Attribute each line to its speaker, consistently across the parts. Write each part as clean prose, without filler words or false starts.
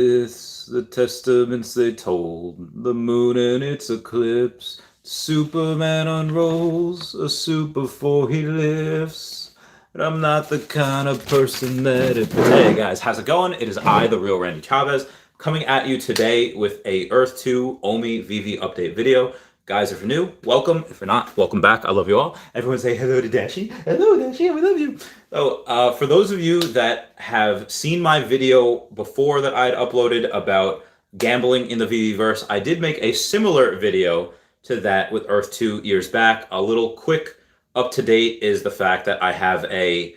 Speaker 1: It's the testaments they told, the moon and its eclipse. Superman unrolls a suit before he lifts. But I'm not the kind of person that it. Hey guys, how's it going? It is I, the real Randy Chavez, coming at you today with a Earth 2 OMI VV update video. Guys, if you're new, welcome. If you're not, welcome back. I love you all. Everyone say hello to Dashi. Hello, Dashi. We love you. So, for those of you that have seen my video before that I had uploaded about gambling in the VVverse, I did make a similar video to that with Earth 2 years back. A little quick up to date is the fact that I have a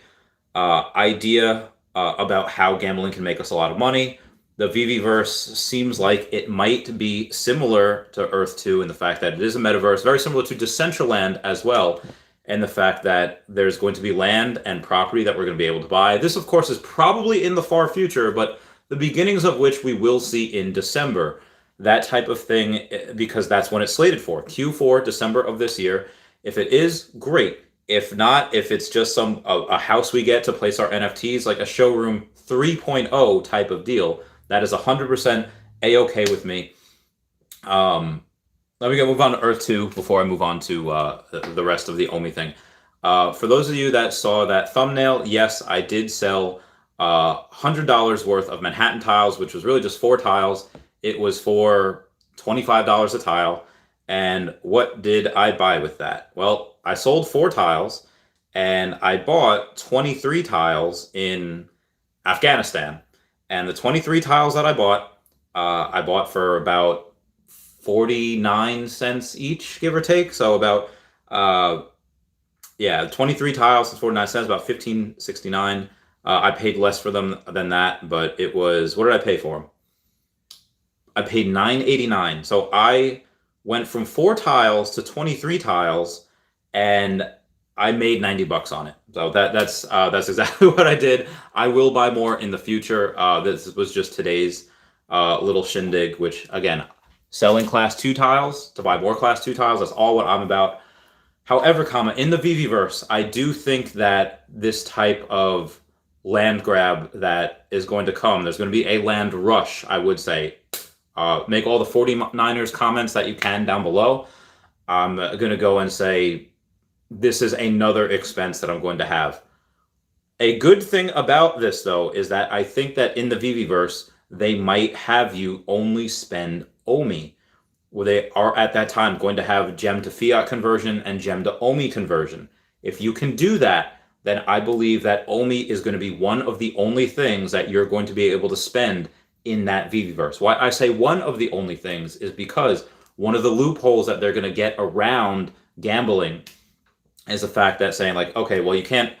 Speaker 1: idea about how gambling can make us a lot of money. The VVverse seems like it might be similar to Earth 2 in the fact that it is a metaverse, very similar to Decentraland as well, and the fact that there's going to be land and property that we're going to be able to buy. This, of course, is probably in the far future, but the beginnings of which we will see in December. That type of thing, because that's when it's slated for, Q4, December of this year. If it is, great. If not, if it's just a house we get to place our NFTs, like a showroom 3.0 type of deal, that is 100% a-okay with me. Let me move on to Earth 2 before I move on to the rest of the OMI thing. For those of you that saw that thumbnail, yes, I did sell $100 worth of Manhattan tiles, which was really just 4 tiles. It was for $25 a tile. And what did I buy with that? Well, I sold 4 tiles, and I bought 23 tiles in Afghanistan. And the 23 tiles that I bought for about 49 cents each, give or take. So about, 23 tiles is 49 cents, about 15.69. I paid less for them than that, but it was, what did I pay for them? I paid $9.89. So I went from 4 tiles to 23 tiles, and I made $90 on it. So that's exactly what I did. I will buy more in the future. This was just today's little shindig, which again, selling class 2 tiles to buy more class 2 tiles, that's all what I'm about. However, in the VVverse, I do think that this type of land grab that is going to come, there's going to be a land rush, I would say. Make all the 49ers comments that you can down below. I'm going to go and say, this is another expense that I'm going to have. A good thing about this, though, is that I think that in the VVverse, they might have you only spend OMI. Where they are at that time going to have gem to fiat conversion and gem to OMI conversion. If you can do that, then I believe that OMI is going to be one of the only things that you're going to be able to spend in that VVverse. Why I say one of the only things is because one of the loopholes that they're going to get around gambling is the fact that saying like, okay, well, you can't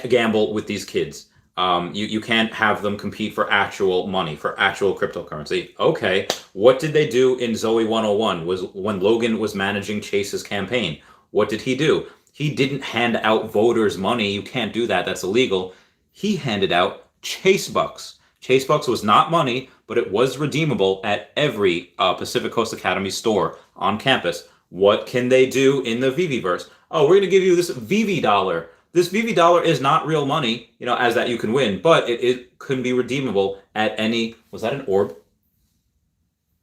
Speaker 1: gamble with these kids. You can't have them compete for actual money, for actual cryptocurrency. Okay, what did they do in Zoe 101 was when Logan was managing Chase's campaign? What did he do? He didn't hand out voters money. You can't do that. That's illegal. He handed out Chase Bucks. Chase Bucks was not money, but it was redeemable at every Pacific Coast Academy store on campus. What can they do in the VVverse? Oh, we're going to give you this VV dollar. This VV dollar is not real money, as that you can win, but it can be redeemable at any, was that an orb?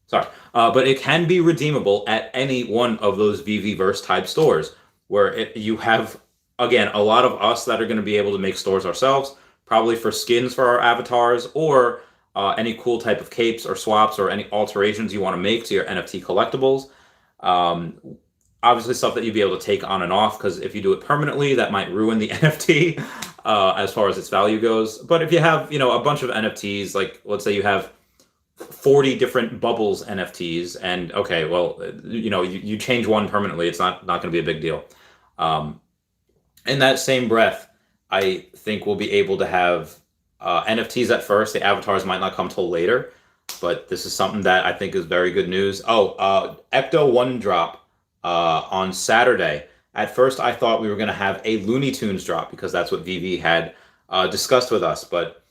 Speaker 1: Sorry. But it can be redeemable at any one of those VVverse type stores where you have, again, a lot of us that are going to be able to make stores ourselves, probably for skins for our avatars or any cool type of capes or swaps or any alterations you want to make to your NFT collectibles. Obviously stuff that you'd be able to take on and off, because if you do it permanently, that might ruin the NFT as far as its value goes. But if you have, a bunch of NFTs, like let's say you have 40 different bubbles NFTs, and okay, well, you change one permanently, it's not going to be a big deal. In that same breath, I think we'll be able to have NFTs at first. The avatars might not come till later, but this is something that I think is very good news. Oh, Ecto 1 drop. On Saturday. At first, I thought we were going to have a Looney Tunes drop because that's what VV had discussed with us, but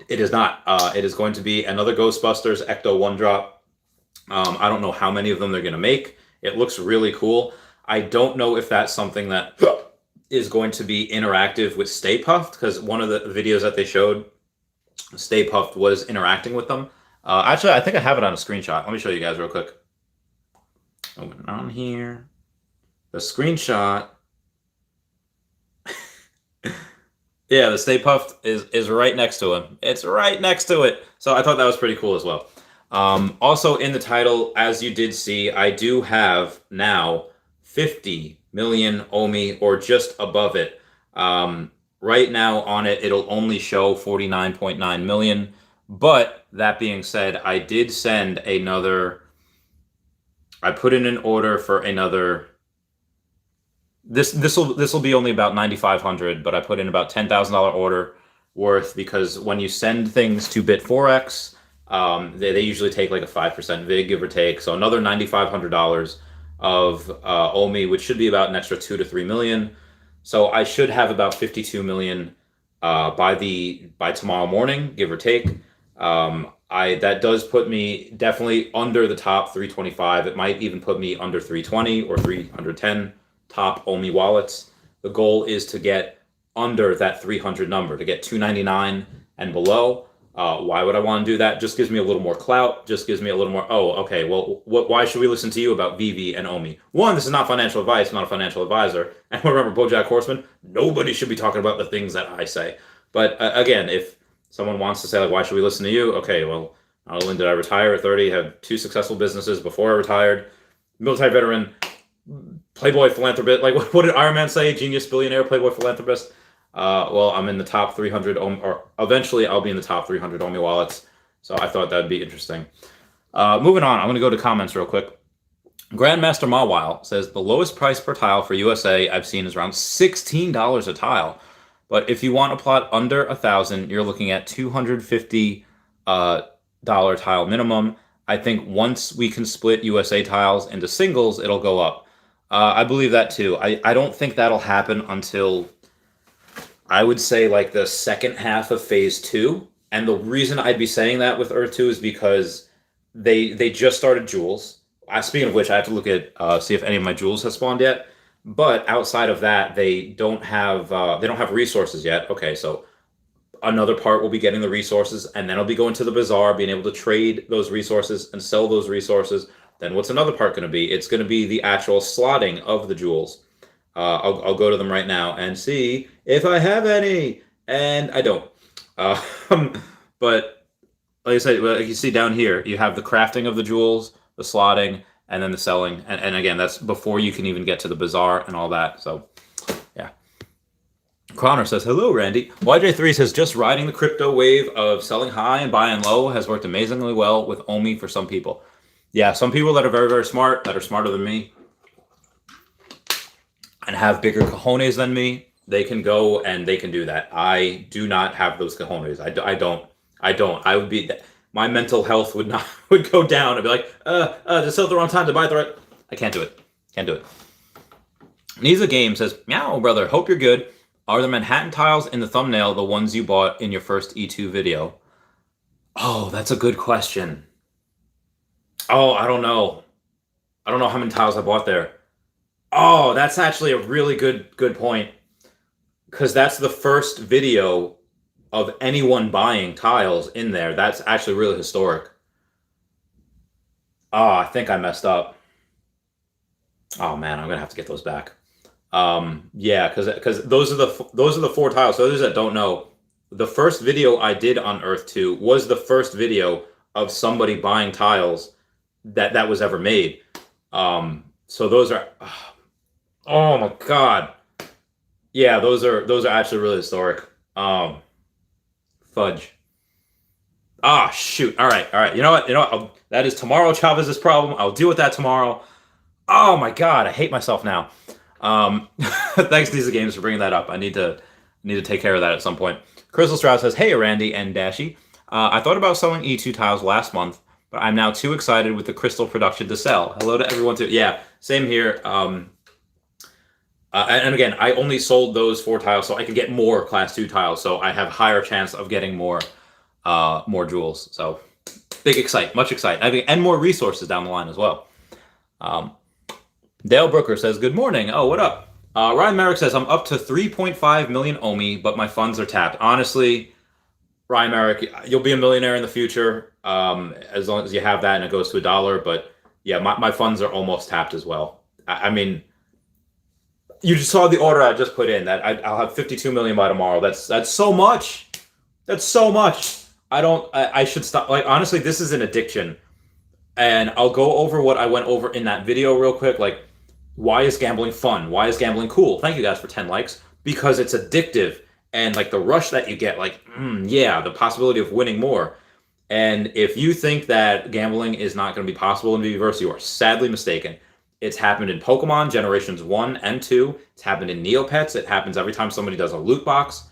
Speaker 1: it is not. It is going to be another Ghostbusters Ecto 1 drop. I don't know how many of them they're going to make. It looks really cool. I don't know if that's something that is going to be interactive with Stay Puft, because one of the videos that they showed, Stay Puft was interacting with them. Actually, I think I have it on a screenshot. Let me show you guys real quick. Open on here. The screenshot. Yeah, the Stay Puffed is right next to him. It's right next to it. So I thought that was pretty cool as well. Also in the title, as you did see, I do have now 50 million OMI or just above it. Right now on it, it'll only show 49.9 million. But that being said, I did send another. I put in an order for another. This will be only about 9,500, but I put in about $10,000 order worth because when you send things to Bit4X, they usually take like a 5% VIG, give or take. So another $9,500 of OMI, which should be about an extra 2 to 3 million. So I should have about 52 million by tomorrow morning, give or take. That does put me definitely under the top 325. It might even put me under 320 or 310 top OMI wallets. The goal is to get under that 300 number, to get 299 and below. Why would I want to do that? Just gives me a little more clout. Just gives me a little more, oh, okay, well, why should we listen to you about VV and OMI? One, this is not financial advice. I'm not a financial advisor. And remember, BoJack Horseman, nobody should be talking about the things that I say. But again, if someone wants to say, like, why should we listen to you? Okay, well, not only did I retire at 30, had 2 successful businesses before I retired, military veteran, Playboy philanthropist. Like, what did Iron Man say? Genius, billionaire, Playboy philanthropist. Well, I'm in the top 300, or eventually I'll be in the top 300 OMI wallets. So I thought that'd be interesting. Moving on, I'm going to go to comments real quick. Grandmaster Mawile says the lowest price per tile for USA I've seen is around $16 a tile. But if you want a plot under 1,000, you're looking at $250 tile minimum. I think once we can split USA tiles into singles, it'll go up. I believe that too. I don't think that'll happen until, I would say, like the second half of phase 2. And the reason I'd be saying that with Earth 2 is because they just started jewels. Speaking of which, I have to look at see if any of my jewels have spawned yet. But outside of that, they don't have resources yet. Okay, so another part will be getting the resources, and then I'll be going to the bazaar, being able to trade those resources and sell those resources. Then what's another part going to be? It's going to be the actual slotting of the jewels. I'll go to them right now and see if I have any, and I don't. But like I said, like you see down here, you have the crafting of the jewels, the slotting, and then the selling. And again, that's before you can even get to the bazaar and all that. So, yeah. Connor says, hello, Randy. YJ3 says, just riding the crypto wave of selling high and buying low has worked amazingly well with OMI for some people. Yeah, some people that are very, very smart, that are smarter than me, and have bigger cojones than me, they can go and they can do that. I do not have those cojones. I don't. I would be, my mental health would go down. I'd be like, just sell at the wrong time to buy the right. I can't do it. Can't do it. Nisa Game says, meow, brother, hope you're good. Are the Manhattan tiles in the thumbnail the ones you bought in your first E2 video? Oh, that's a good question. Oh, I don't know. I don't know how many tiles I bought there. Oh, that's actually a really good point. Because that's the first video of anyone buying tiles in there. That's actually really historic. Oh, I think I messed up. Oh man, I'm gonna have to get those back. Yeah, because those are the 4 tiles. So those that don't know, the first video I did on Earth 2 was the first video of somebody buying tiles that was ever made. So those are, oh my god, yeah, those are actually really historic. Fudge. Ah, shoot. All right. You know what? That is tomorrow Chavez's problem. I'll deal with that tomorrow. Oh my god, I hate myself now. Thanks, Nisa Games, for bringing that up. I need to take care of that at some point. Crystal Stroud says, hey, Randy and Dashy. I thought about selling E2 tiles last month, but I'm now too excited with the crystal production to sell. Hello to everyone too. Yeah, same here. And again, I only sold those 4 tiles so I could get more Class 2 tiles, so I have higher chance of getting more jewels. So much excitement, and more resources down the line as well. Dale Brooker says, good morning. Oh, what up? Ryan Merrick says, I'm up to 3.5 million OMI, but my funds are tapped. Honestly, Ryan Merrick, you'll be a millionaire in the future, as long as you have that and it goes to $1. But yeah, my funds are almost tapped as well. I mean, you just saw the order I just put in. That I'll have 52 million by tomorrow. That's so much. That's so much. I should stop. Like, honestly, this is an addiction. And I'll go over what I went over in that video real quick. Like, why is gambling fun? Why is gambling cool? Thank you guys for 10 likes. Because it's addictive. And like the rush that you get, like, yeah, the possibility of winning more. And if you think that gambling is not going to be possible in VVverse, you are sadly mistaken. It's happened in Pokemon Generations 1 and 2. It's happened in Neopets. It happens every time somebody does a loot box.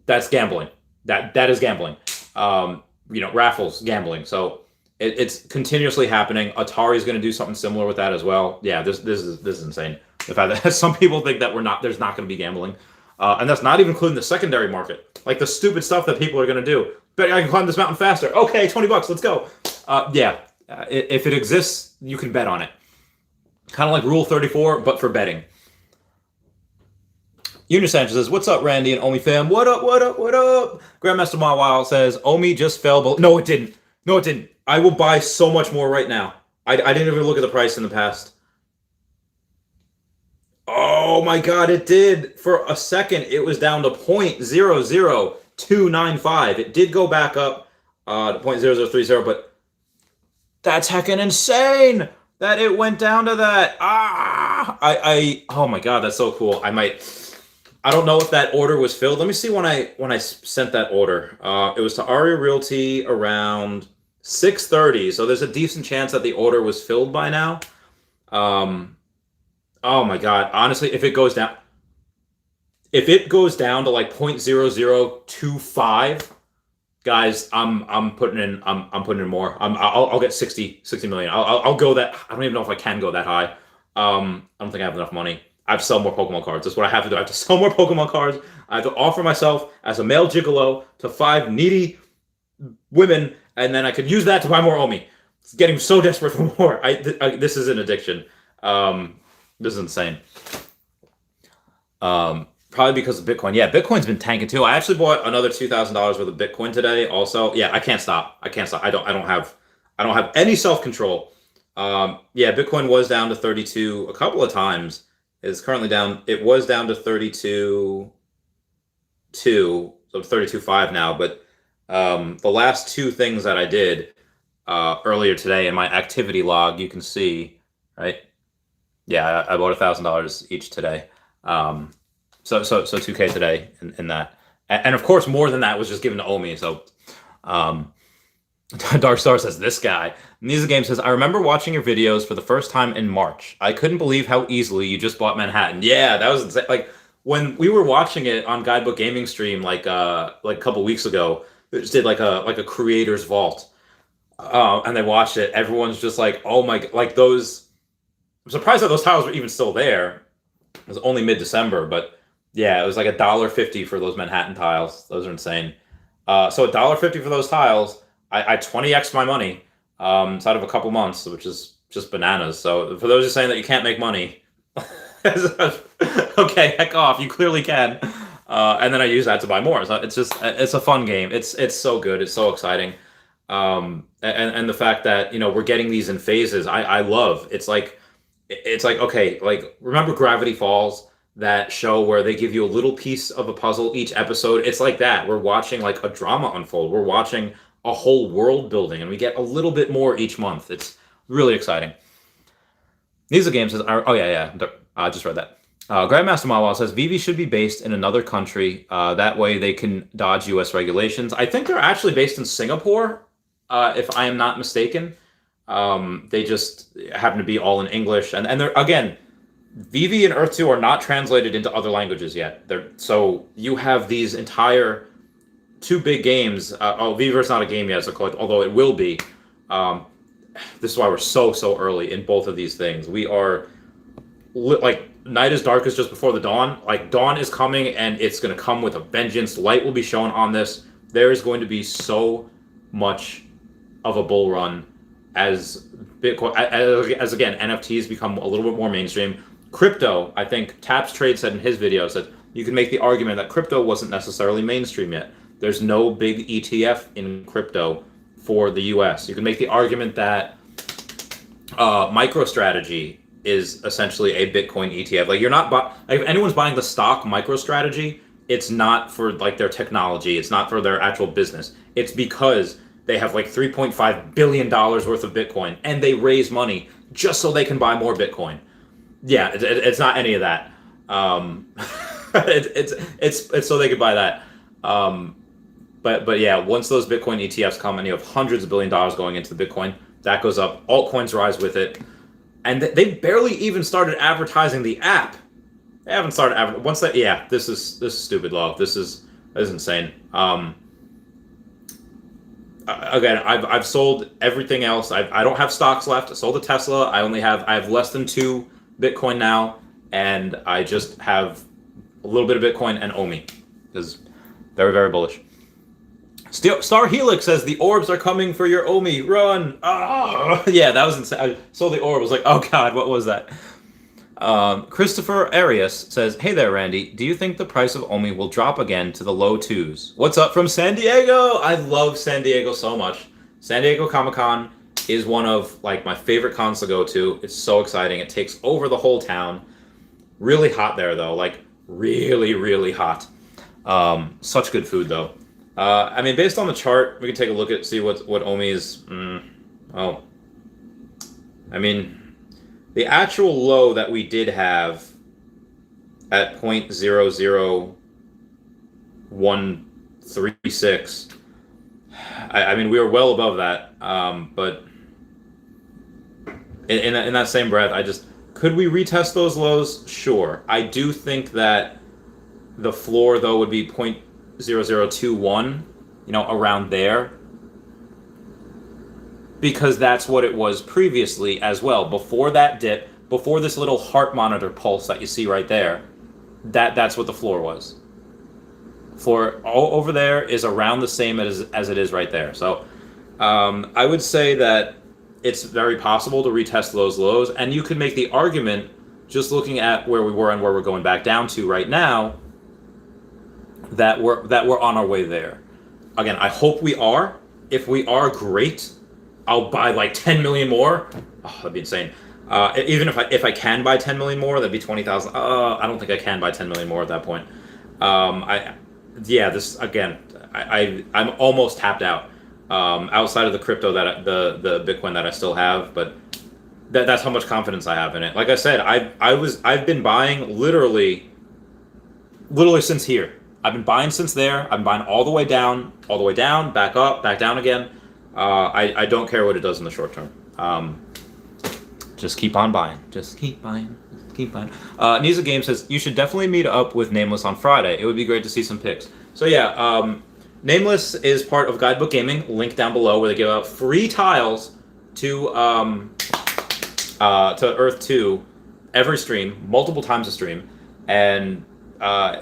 Speaker 1: That's gambling. That is gambling. Raffles, gambling. So it's continuously happening. Atari's going to do something similar with that as well. Yeah, this is insane. The fact that some people think that there's not going to be gambling. And that's not even including the secondary market. Like the stupid stuff that people are going to do. Bet I can climb this mountain faster. Okay, $20, let's go. If it exists, you can bet on it. Kind of like Rule 34, but for betting. Junior Sanchez says, what's up, Randy and OMI fam? What up, what up, what up? Grandmaster Mawile says, OMI just fell below. No, it didn't. No, it didn't. I will buy so much more right now. I didn't even look at the price in the past. Oh my God, it did. For a second, it was down to 0.00295. It did go back up to 0.0030, but that's heckin' insane that it went down to that. Oh my God, that's so cool. I don't know if that order was filled. Let me see when I sent that order. It was to Aria Realty around 6:30, so there's a decent chance that the order was filled by now. Oh my God! Honestly, if it goes down to like 0.0025, guys, I'm putting in more. I'll get 60 million. I'll go that. I don't even know if I can go that high. I don't think I have enough money. I have to sell more Pokemon cards. That's what I have to do. I have to sell more Pokemon cards. I have to offer myself as a male gigolo to 5 needy women, and then I could use that to buy more OMI. It's getting so desperate for more. This is an addiction. This is insane. Probably because of Bitcoin. Yeah, Bitcoin's been tanking too. I actually bought another $2,000 worth of Bitcoin today. Also, yeah, I can't stop. I don't have any self-control. Yeah, Bitcoin was down to 32 a couple of times. It's currently down. It was down to 32.2, so 32.5 now. But the last two things that I did earlier today in my activity log, you can see, right? Yeah, I bought $1,000 each today. So 2K today in that, and of course more than that was just given to OMI. So, Dark Star says, this guy. Nisa Game says, I remember watching your videos for the first time in March. I couldn't believe how easily you just bought Manhattan. Yeah, that was insane. Like when we were watching it on Guidebook Gaming stream, like a couple weeks ago, they just did like a creator's vault, and they watched it. Everyone's just like, oh my, like those. I'm surprised that those tiles were even still there. It was only mid-December, but yeah, it was like $1.50 for those Manhattan tiles. Those are insane. So $1.50 for those tiles. I 20x'd my money inside of a couple months, which is just bananas. So for those who are saying that you can't make money, okay, heck off. You clearly can. And then I use that to buy more. So it's a fun game. It's so good. It's so exciting. And the fact that, we're getting these in phases, I love. It's like, okay, like remember Gravity Falls, that show where they give you a little piece of a puzzle each episode? It's like that. We're watching like a drama unfold. We're watching a whole world building, and we get a little bit more each month. It's really exciting. Nisa Game says, oh yeah, I just read that. Grandmaster Mawal says, VV should be based in another country. That way they can dodge US regulations. I think they're actually based in Singapore, if I am not mistaken. They just happen to be all in English, and they're, again, VV and Earth 2 are not translated into other languages yet. So you have these entire two big games. VVverse not a game yet, although it will be. This is why we're so early in both of these things. We are like night is darkest just before the dawn. Like dawn is coming, and it's going to come with a vengeance. Light will be shown on this. There is going to be so much of a bull run as Bitcoin, as again, NFTs become a little bit more mainstream. Crypto, I think Taps Trade said in his video, said you can make the argument that crypto wasn't necessarily mainstream yet. There's no big ETF in crypto for the US. You can make the argument that MicroStrategy is essentially a Bitcoin ETF. Like, you're not like, if anyone's buying the stock MicroStrategy, it's not for like their technology. It's not for their actual business. It's because they have like $3.5 billion worth of Bitcoin, and they raise money just so they can buy more Bitcoin. Yeah, it's not any of that. It's so they could buy that. But yeah, once those Bitcoin ETFs come and you have hundreds of $1 billion going into the Bitcoin, that goes up. Altcoins rise with it, and they barely even started advertising the app. They haven't started once that. Yeah, this is stupid, love. This is insane. Again, I've sold everything else. I don't have stocks left. I sold a Tesla. I have less than 2 Bitcoin now, and I just have a little bit of Bitcoin and OMI because they're very bullish. Star Helix says the orbs are coming for your OMI. Run! Oh, yeah, that was insane. I saw the orb. I was like, oh god, what was that? Christopher Arias says, hey there, Randy. Do you think the price of OMI will drop again to the low 2s? What's up from San Diego? I love San Diego so much. San Diego Comic-Con is one of like my favorite cons to go to. It's so exciting. It takes over the whole town. Really hot there though, like really, really hot. Such good food though. I mean, based on the chart, we can take a look at see what OMI is. Oh, I mean, the actual low that we did have at 0.00136. I mean, we were well above that. But in that same breath, could we retest those lows? Sure. I do think that the floor though would be 0.0021, around there, because that's what it was previously as well. Before that dip, before this little heart monitor pulse that you see right there, that's what the floor was. Floor all over there is around the same as it is right there. So I would say that it's very possible to retest those lows, and you could make the argument, just looking at where we were and where we're going back down to right now, that we're on our way there. Again, I hope we are. If we are, great. I'll buy like 10 million more. Oh, that'd be insane. Even if I can buy 10 million more, that'd be 20,000. I don't think I can buy 10 million more at that point. I'm almost tapped out. Outside of the crypto that the Bitcoin that I still have, but that's how much confidence I have in it. Like I said, I've been buying literally since here. I've been buying since there. I've been buying all the way down, back up, back down again. I don't care what it does in the short term. Just keep on buying. Just keep buying. Niza Game says, you should definitely meet up with Nameless on Friday. It would be great to see some pics. So yeah, Nameless is part of Guidebook Gaming. Link down below, where they give out free tiles to Earth 2 every stream, multiple times a stream. And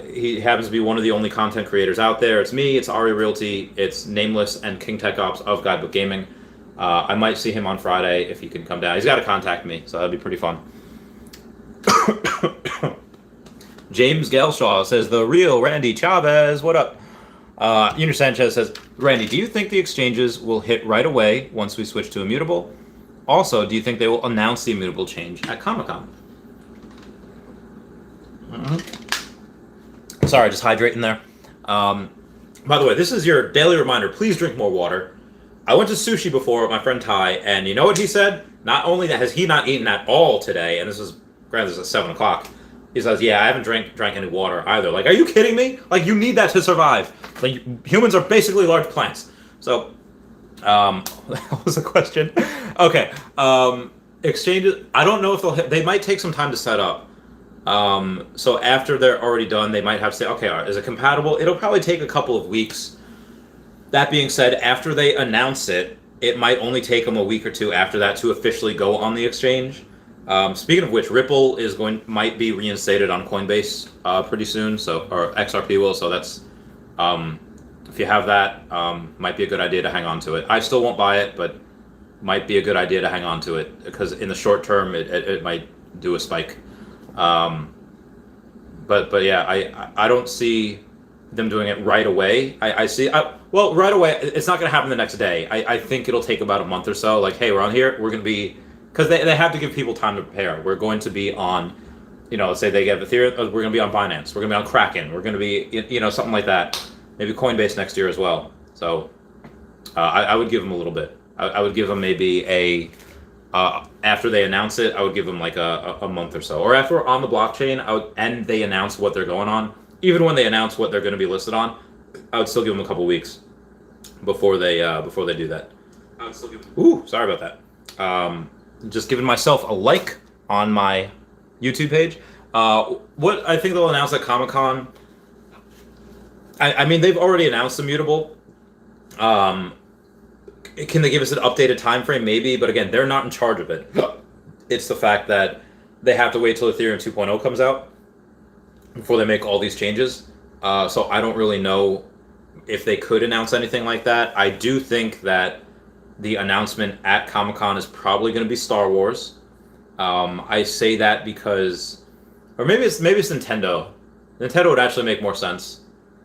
Speaker 1: he happens to be one of the only content creators out there. It's me, it's Ari Realty, it's Nameless, and King Tech Ops of Guidebook Gaming. I might see him on Friday if he can come down. He's got to contact me, so that'd be pretty fun. James Gelshaw says, the real Randy Chavez, what up? Junior Sanchez says, Randy, do you think the exchanges will hit right away once we switch to immutable? Also, do you think they will announce the immutable change at Comic-Con? Sorry, just hydrating there. By the way, this is your daily reminder. Please drink more water. I went to sushi before with my friend Ty, and you know what he said? Not only that has he not eaten at all today, and this is at 7 o'clock. He says, yeah, I haven't drank any water either. Like, are you kidding me? Like, you need that to survive. Like, humans are basically large plants. So, what was the question? Okay. Exchanges, I don't know if they might take some time to set up. So after they're already done, they might have to say, okay, is it compatible? It'll probably take a couple of weeks. That being said, after they announce it, it might only take them a week or two after that to officially go on the exchange. Speaking of which, Ripple might be reinstated on Coinbase pretty soon, or XRP will. So that's if you have that, might be a good idea to hang on to it. I still won't buy it, but might be a good idea to hang on to it, because in the short term, it might do a spike. But yeah, I don't see them doing it right away. I see. Well, right away, it's not going to happen the next day. I think it'll take about a month or so. Like, hey, we're on here. We're going to be, because they have to give people time to prepare. We're going to be on, let's say they get Ethereum. We're going to be on Binance. We're going to be on Kraken. We're going to be, something like that. Maybe Coinbase next year as well. So I would give them a little bit. I would give them maybe after they announce it, I would give them like a month or so. Or after we're on the blockchain, and they announce what they're going on. Even when they announce what they're going to be listed on, I would still give them a couple weeks before they do that. I would still give them. Ooh, sorry about that. Just giving myself a like on my YouTube page. What I think they'll announce at Comic-Con. I mean, they've already announced Immutable. Can they give us an updated time frame? Maybe, but again, they're not in charge of it. It's the fact that they have to wait till Ethereum 2.0 comes out before they make all these changes. So I don't really know if they could announce anything like that. I do think that the announcement at Comic-Con is probably going to be Star Wars. I say that because, or maybe it's Nintendo. Nintendo would actually make more sense,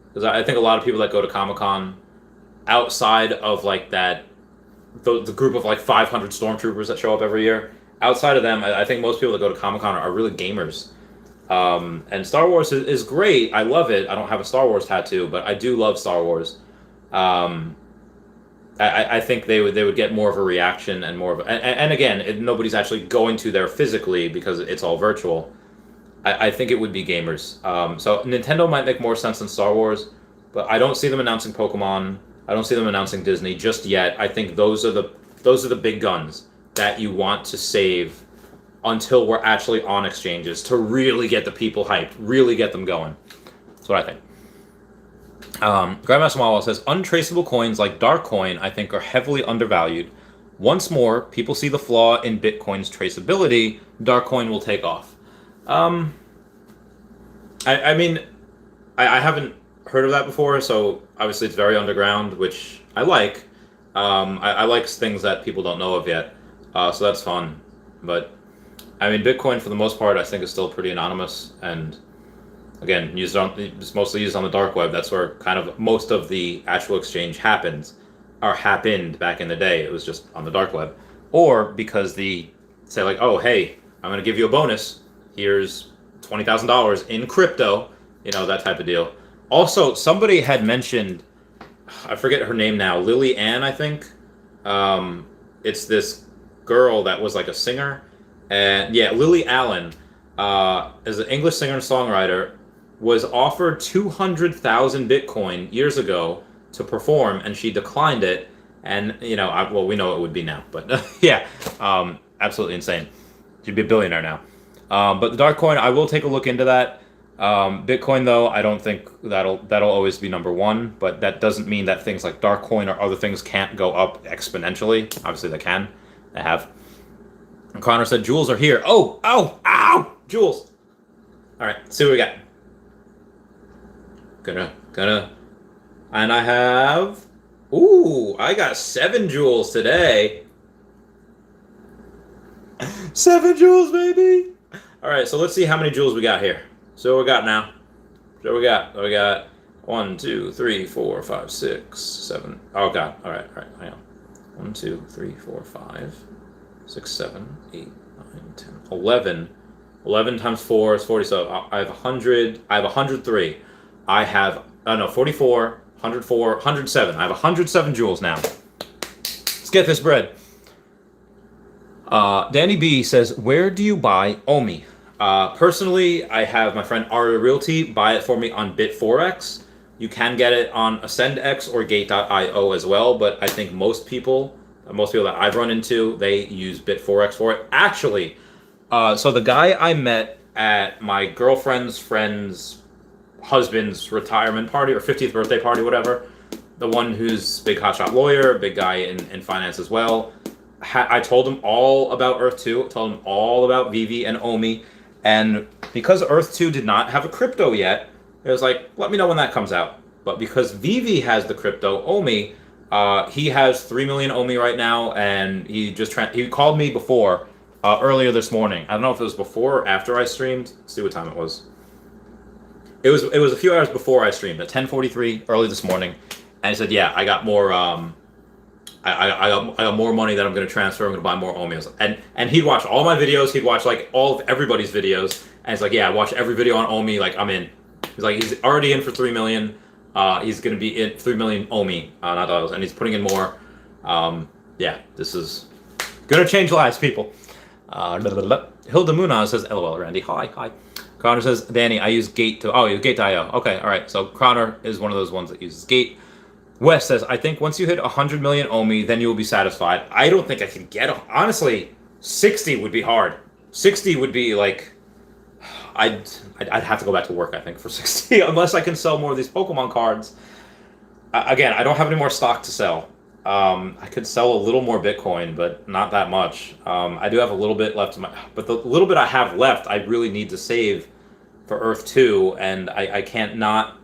Speaker 1: because I think a lot of people that go to Comic-Con, outside of like that, the group of like 500 stormtroopers that show up every year, outside of them, I think most people that go to Comic-Con are really gamers. And Star Wars is great. I love it. I don't have a Star Wars tattoo, but I do love Star Wars. I think they would get more of a reaction and more of and again, nobody's actually going to there physically because it's all virtual. I think it would be gamers. So Nintendo might make more sense than Star Wars, but I don't see them announcing Pokemon. I don't see them announcing Disney just yet. I think those are the big guns that you want to save until we're actually on exchanges to really get the people hyped, really get them going. That's what I think. Grandmaster Mawa says, untraceable coins like Darkcoin, I think, are heavily undervalued. Once more, people see the flaw in Bitcoin's traceability. Darkcoin will take off. I mean, I haven't heard of that before, so obviously it's very underground, which I like. I like things that people don't know of yet, so that's fun. But I mean, Bitcoin for the most part, I think, is still pretty anonymous, and again, it's mostly used on the dark web. That's where kind of most of the actual exchange happened back in the day. It was just on the dark web, or because say like, oh hey, I'm gonna give you a bonus. Here's $20,000 in crypto, that type of deal. Also, somebody had mentioned, I forget her name now, Lily Ann, I think. It's this girl that was like a singer. And yeah, Lily Allen, as an English singer and songwriter, was offered 200,000 Bitcoin years ago to perform, and she declined it. And we know it would be now, but yeah, absolutely insane. She'd be a billionaire now. But the Darkcoin, I will take a look into that. Bitcoin, though, I don't think that'll always be number one, but that doesn't mean that things like Darkcoin or other things can't go up exponentially. Obviously, they can. They have. Connor said, jewels are here. Oh, ow, jewels. All right, see what we got. Gonna. And I have, I got 7 jewels today. 7 jewels, baby. All right, so let's see how many jewels we got here. So what we got now? We got 1, 2, 3, 4, 5, 6, 7. Oh God. All right. Hang on. 1, 2, 3, 4, 5, 6, 7, 8, 9, 10, 11. 11 times 4 is 40. So I have 100. I have 103. I have 44, 104, 107. I have 107 jewels now. Let's get this bread. Danny B says, where do you buy OMI? Personally, I have my friend Aria Realty buy it for me on Bit4X. You can get it on AscendX or Gate.io as well, but I think most people that I've run into, they use Bit4X for it. Actually, so the guy I met at my girlfriend's friend's husband's retirement party or 50th birthday party, whatever, the one who's big hotshot lawyer, big guy in finance as well, I told him all about Earth 2, told him all about Vivi and OMI, and because Earth 2 did not have a crypto yet, it was like, let me know when that comes out. But because Vivi has the crypto, OMI, he has 3 million OMI right now, and he called me before, earlier this morning. I don't know if it was before or after I streamed. Let's see what time it was. It was a few hours before I streamed at 10:43 early this morning, and he said, "Yeah, I got more. I got more money that I'm going to transfer. I'm going to buy more OMIs." And he'd watch all my videos. He'd watch like all of everybody's videos, and it's like, "Yeah, I watch every video on OMI. Like I'm in." He's like, he's already in for 3 million. He's going to be in 3 million OMI, not dollars, and he's putting in more. Yeah, this is going to change lives, people. Hilda Munaz says, "LOL, Randy. Hi." Crowder says, "Danny, I use Gate to..." Oh, you use Gate.io. Okay, all right. So Crowder is one of those ones that uses Gate. Wes says, "I think once you hit 100 million OMI, then you will be satisfied." I don't think I can get... Honestly, 60 would be hard. 60 would be like... I'd have to go back to work, I think, for 60, unless I can sell more of these Pokemon cards. Again, I don't have any more stock to sell. I could sell a little more Bitcoin, but not that much. I do have a little bit left in my... But the little bit I have left, I really need to save for Earth 2, and I can't not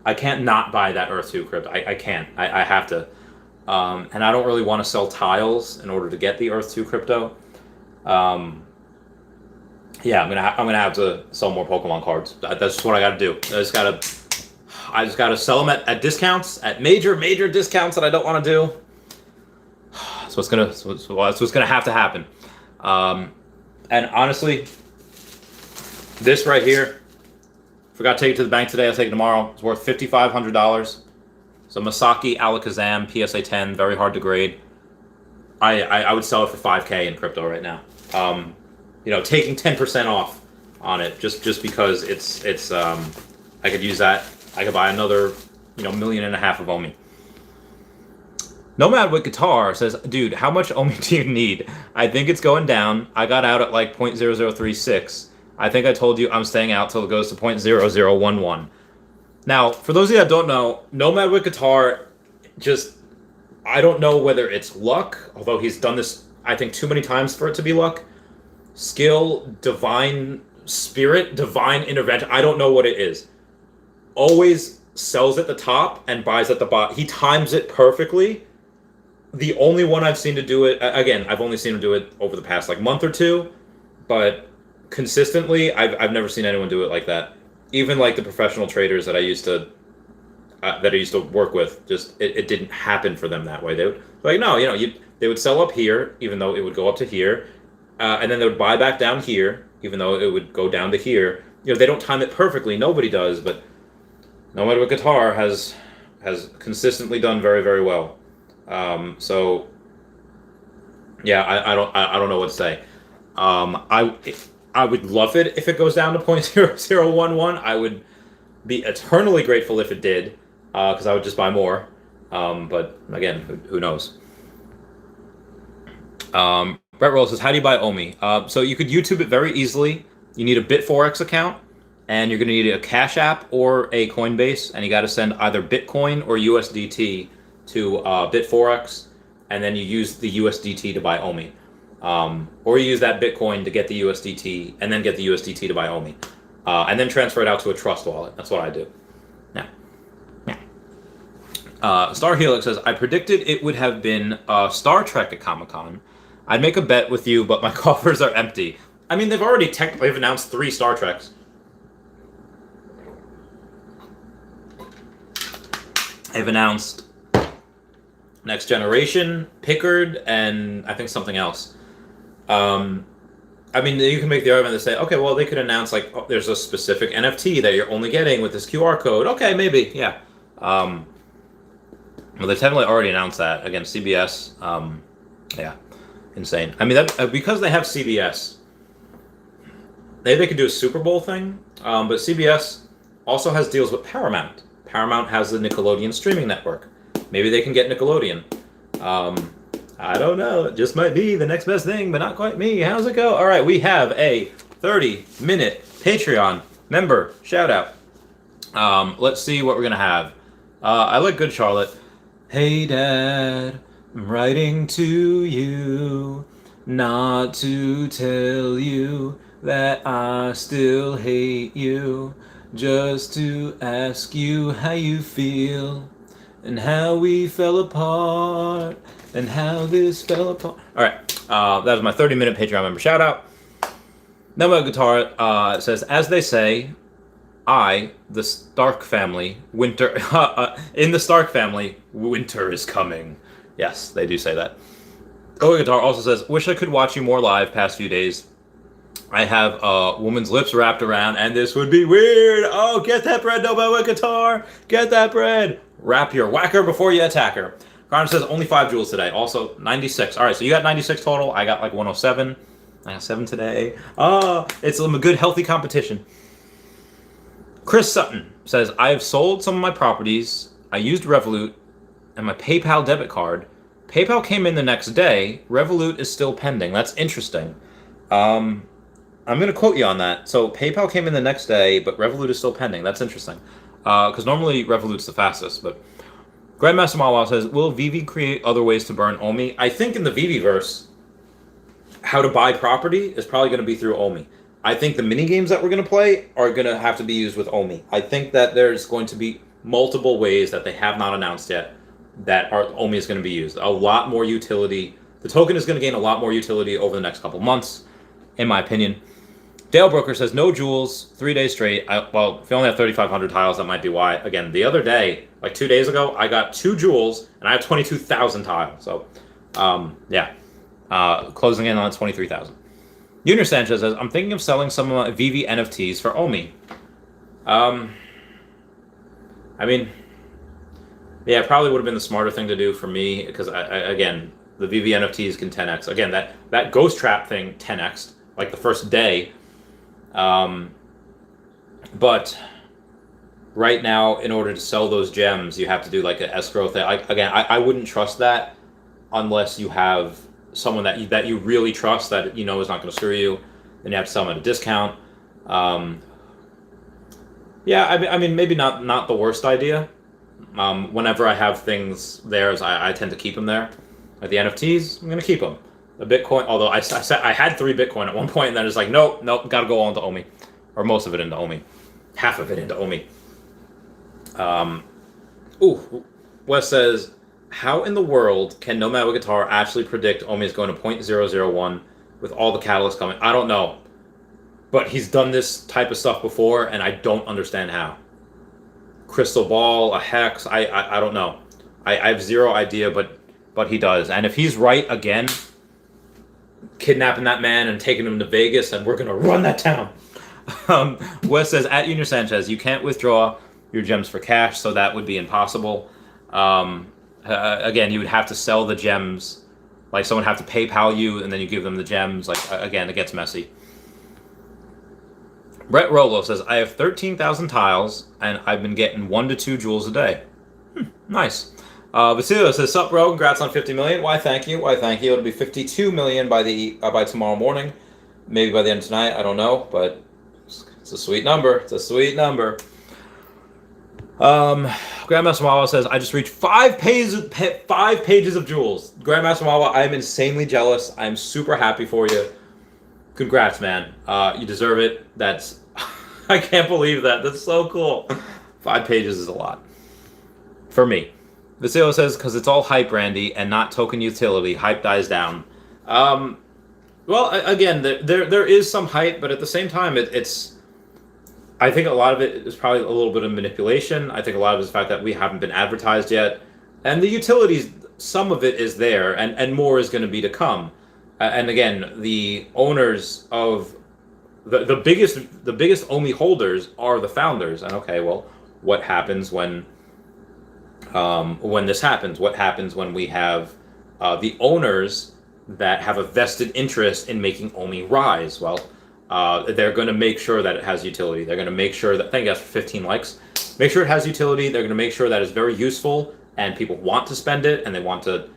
Speaker 1: buy that Earth 2 crypto. I can't. I have to. And I don't really want to sell tiles in order to get the Earth 2 crypto. Yeah, I'm gonna have to sell more Pokemon cards. That's just what I got to do. I just gotta sell them at discounts, at major discounts that I don't want to do. So what's gonna have to happen. And honestly, this right here, forgot to take it to the bank today. I'll take it tomorrow. It's worth $5,500. So Masaki Alakazam PSA 10, very hard to grade. I would sell it for $5K in crypto right now. You know, taking 10% off on it just because it's I could use that. I could buy another, $1.5 million of OMI. Nomad with Guitar says, "Dude, how much OMI do you need? I think it's going down. I got out at like 0.0036. I think I told you I'm staying out till it goes to 0.0011. Now, for those of you that don't know, Nomad with Guitar, I don't know whether it's luck, although he's done this, I think, too many times for it to be luck. Skill, divine spirit, divine intervention. I don't know what it is. Always sells at the top and buys at the bottom. He times it perfectly. The only one I've seen to do it, again, I've only seen him do it over the past month or two, but consistently, I've never seen anyone do it like that. Even like the professional traders that I used to work with, it didn't happen for them that way. They would they would sell up here, even though it would go up to here, and then they would buy back down here, even though it would go down to here. They don't time it perfectly. Nobody does, but Nomad with Guitar has consistently done very, very well. So yeah, I don't know what to say. I would love it if it goes down to 0.0011. I would be eternally grateful if it did, because I would just buy more. But again, who knows? Brett Roll says, "How do you buy OMI?" So you could YouTube it very easily. You need a Bitforex account, and you're going to need a Cash App or a Coinbase, and you got to send either Bitcoin or USDT to Bitforex, and then you use the USDT to buy OMI. Or you use that Bitcoin to get the USDT, and then get the USDT to buy OMI. And then transfer it out to a trust wallet. That's what I do. Star Helix says, "I predicted it would have been Star Trek at Comic-Con. I'd make a bet with you, but my coffers are empty." I mean, they've already technically announced 3 Star Treks. They've announced Next Generation, Pickard, and I think something else. I mean, you can make the argument to say, okay, well, they could announce, there's a specific NFT that you're only getting with this QR code. Okay, maybe, yeah. Well, they've definitely already announced that. Again, CBS, yeah, insane. I mean, that because they have CBS, maybe they could do a Super Bowl thing, but CBS also has deals with Paramount. Paramount has the Nickelodeon streaming network. Maybe they can get Nickelodeon. I don't know. It just might be the next best thing, but not quite me. How's it go? All right, we have a 30-minute Patreon member shout-out. Let's see what we're going to have. I like Good Charlotte. "Hey, Dad, I'm writing to you, not to tell you that I still hate you, just to ask you how you feel, and how we fell apart, and how this fell apart." All right, that was my 30-minute Patreon member shout-out. Nemo Guitar says, "As they say, the Stark family, winter in the Stark family, winter is coming. Yes, they do say that. Oh, Guitar also says, wish I could watch you more live past few days. I have a woman's lips wrapped around, and this would be weird. Oh, get that bread, Nobel Guitar. Get that bread. Wrap your whacker before you attack her. Connor says, only 5 joules today. Also, 96. All right, so you got 96 total. I got like 107. I got 7 today. Oh, it's a good, healthy competition. Chris Sutton says, I have sold some of my properties. I used Revolut and my PayPal debit card. PayPal came in the next day. Revolut is still pending. That's interesting. I'm going to quote you on that. So PayPal came in the next day, but Revolut is still pending. That's interesting. Because normally Revolut's the fastest. But Grandmaster Mawa says, will Vivi create other ways to burn OMI? I think in the Vivi-verse, how to buy property is probably going to be through OMI. I think the mini games that we're going to play are going to have to be used with OMI. I think that there's going to be multiple ways that they have not announced yet that OMI is going to be used. A lot more utility. The token is going to gain a lot more utility over the next couple months, in my opinion. Dale Broker says, no joules, 3 days straight. Well, if you only have 3,500 tiles, that might be why. Again, the other day, like 2 days ago, I got 2 joules, and I have 22,000 tiles. So, yeah. Closing in on 23,000. Junior Sanchez says, I'm thinking of selling some of my Vivi NFTs for OMI. I mean, yeah, it probably would have been the smarter thing to do for me, because, again, the Vivi NFTs can 10x. Again, that Ghost Trap thing 10x, like the first day. But right now, in order to sell those gems, you have to do like an escrow thing. I wouldn't trust that unless you have someone that you really trust that you know is not going to screw you. Then you have to sell them at a discount. Yeah, I mean, maybe not the worst idea. Whenever I have things there, I tend to keep them there. Like the NFTs, I'm going to keep them. The Bitcoin, although I said I had 3 Bitcoin at one point, and then it's like, nope, got to go all into OMI. Or most of it into OMI. Half of it into OMI. Wes says, how in the world can Nomad Guitar actually predict OMI is going to 0.001 with all the catalysts coming? I don't know. But he's done this type of stuff before, and I don't understand how. Crystal ball, a hex, I don't know. I have zero idea, but he does. And if he's right again, kidnapping that man and taking him to Vegas, and we're going to run that town. Wes says, at Junior Sanchez, you can't withdraw your gems for cash, so that would be impossible. Again, you would have to sell the gems. Like, someone would have to PayPal you, and then you give them the gems. Like, again, it gets messy. Brett Rolo says, I have 13,000 tiles, and I've been getting 1 to 2 joules a day. Nice. Basilio says, sup, bro? Congrats on 50 million. Why, thank you. It'll be 52 million by tomorrow morning. Maybe by the end of tonight. I don't know, but it's a sweet number. Grandmaster Wawa says, I just reached 5 pages of joules. Grandmaster Wawa, I am insanely jealous. I'm super happy for you. Congrats, man. You deserve it. I can't believe that. That's so cool. 5 pages is a lot. For me. Vasilo says, because it's all hype, Randy, and not token utility. Hype dies down. Well, again, there is some hype, but at the same time, it's... I think a lot of it is probably a little bit of manipulation. I think a lot of it is the fact that we haven't been advertised yet. And the utilities, some of it is there, and more is going to be to come. And again, the owners of... The biggest OMI holders are the founders. And okay, well, what happens when this happens? What happens when we have the owners that have a vested interest in making OMI rise? Well, they're going to make sure that it has utility. They're going to make sure that, thank you guys for 15 likes. Make sure it has utility. They're going to make sure that it's very useful and people want to spend it and they want to,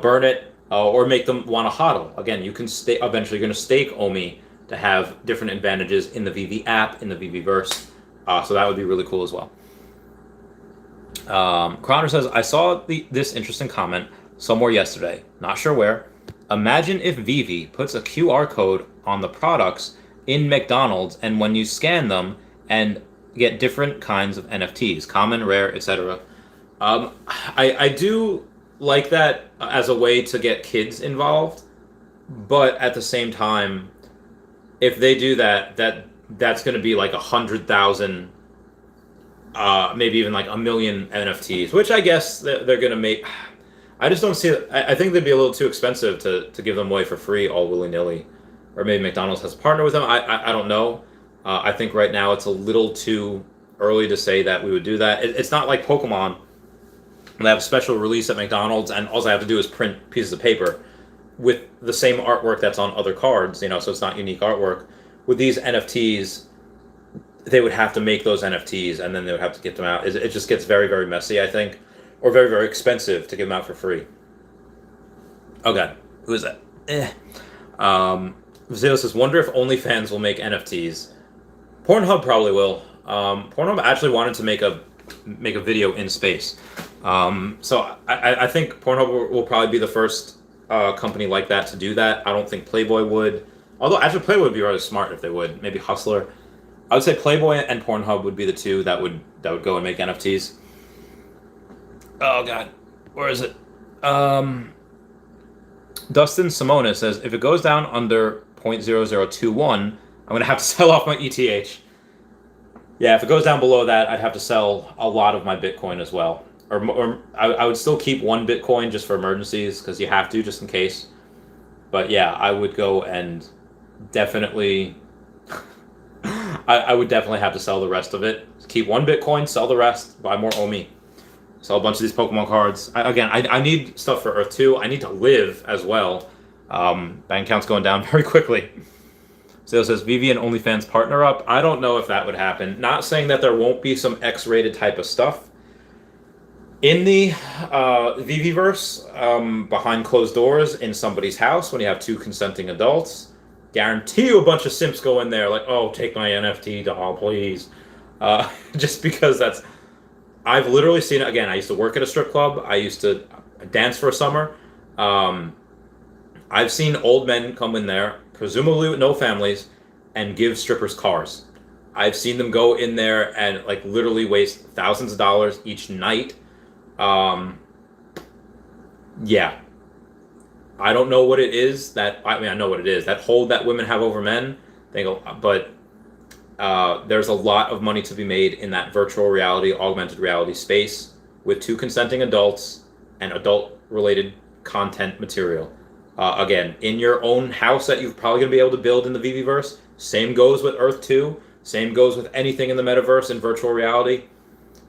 Speaker 1: burn it or make them want to hodl. Again, you can eventually going to stake OMI to have different advantages in the VV app, in the VV-verse. So that would be really cool as well. Crowder says, I saw this interesting comment somewhere yesterday. Not sure where. Imagine if Vivi puts a QR code on the products in McDonald's, and when you scan them and get different kinds of NFTs, common, rare, etc. I do like that as a way to get kids involved, but at the same time, if they do that's going to be like 100,000 maybe even like a million NFTs, which I guess they're gonna make. I just don't see it. I think they'd be a little too expensive to give them away for free all willy nilly, or maybe McDonald's has a partner with them. I don't know. I think right now it's a little too early to say that we would do that. It's not like Pokemon. They have a special release at McDonald's, and all I have to do is print pieces of paper with the same artwork that's on other cards. So it's not unique artwork. With these NFTs, they would have to make those NFTs, and then they would have to get them out. It just gets very, very messy, I think, or very, very expensive to give them out for free. Oh god, who is that? Zeno says, "Wonder if OnlyFans will make NFTs." Pornhub probably will. Pornhub actually wanted to make a video in space, so I think Pornhub will probably be the first company like that to do that. I don't think Playboy would, although actually Playboy would be rather smart if they would. Maybe Hustler. I would say Playboy and Pornhub would be the two that would go and make NFTs. Oh god, where is it? Dustin Simona says, if it goes down under 0.0021, I'm gonna have to sell off my ETH. Yeah, if it goes down below that, I'd have to sell a lot of my Bitcoin as well. Or I would still keep one Bitcoin just for emergencies, because you have to, just in case. But yeah, I would go and definitely... I would definitely have to sell the rest of it. Keep one Bitcoin, sell the rest, buy more OMI. Sell a bunch of these Pokemon cards. I need stuff for Earth 2. I need to live as well. Bank account's going down very quickly. So it says, VV and OnlyFans partner up. I don't know if that would happen. Not saying that there won't be some X-rated type of stuff in the VV-verse, behind closed doors in somebody's house when you have two consenting adults. Guarantee you a bunch of simps go in there like, oh, take my NFT doll, please. Just because that's... I've literally seen it. Again, I used to work at a strip club. I used to dance for a summer. I've seen old men come in there, presumably with no families, and give strippers cars. I've seen them go in there and like literally waste thousands of dollars each night. Yeah. I don't know what it is that, I mean, I know what it is. That hold that women have over men, but there's a lot of money to be made in that virtual reality, augmented reality space with two consenting adults and adult-related content material. Again, in your own house that you're probably going to be able to build in the VVverse. Same goes with Earth 2. Same goes with anything in the metaverse and virtual reality.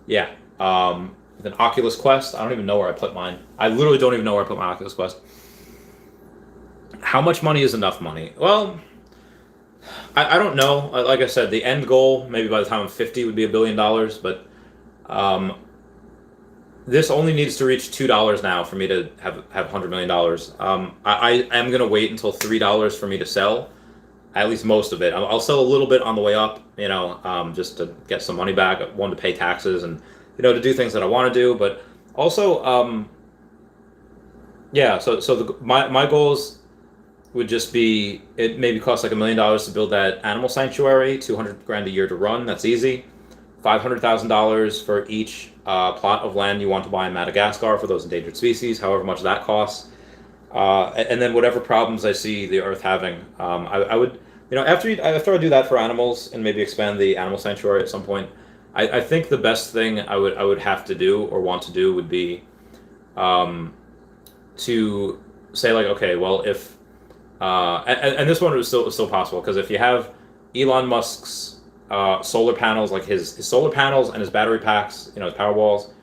Speaker 1: Yeah. With an Oculus Quest, I don't even know where I put mine. I literally don't even know where I put my Oculus Quest. How much money is enough money? Well, I don't know. Like I said, the end goal, maybe by the time I'm 50, would be $1 billion. But this only needs to reach $2 now for me to have $100 million. I am going to wait until $3 for me to sell, at least most of it. I'll sell a little bit on the way up, just to get some money back. One, to pay taxes and, to do things that I want to do. But also, yeah, so my goals would just be, it maybe costs like $1 million to build that animal sanctuary, $200,000 a year to run. That's easy. $500,000 for each plot of land you want to buy in Madagascar for those endangered species, however much that costs. And then whatever problems I see the Earth having, I would, after I do that for animals and maybe expand the animal sanctuary at some point, I think the best thing I would have to do or want to do would be to say like, okay, well, if and this one is still possible, because if you have Elon Musk's solar panels, like his solar panels and his battery packs, his power walls,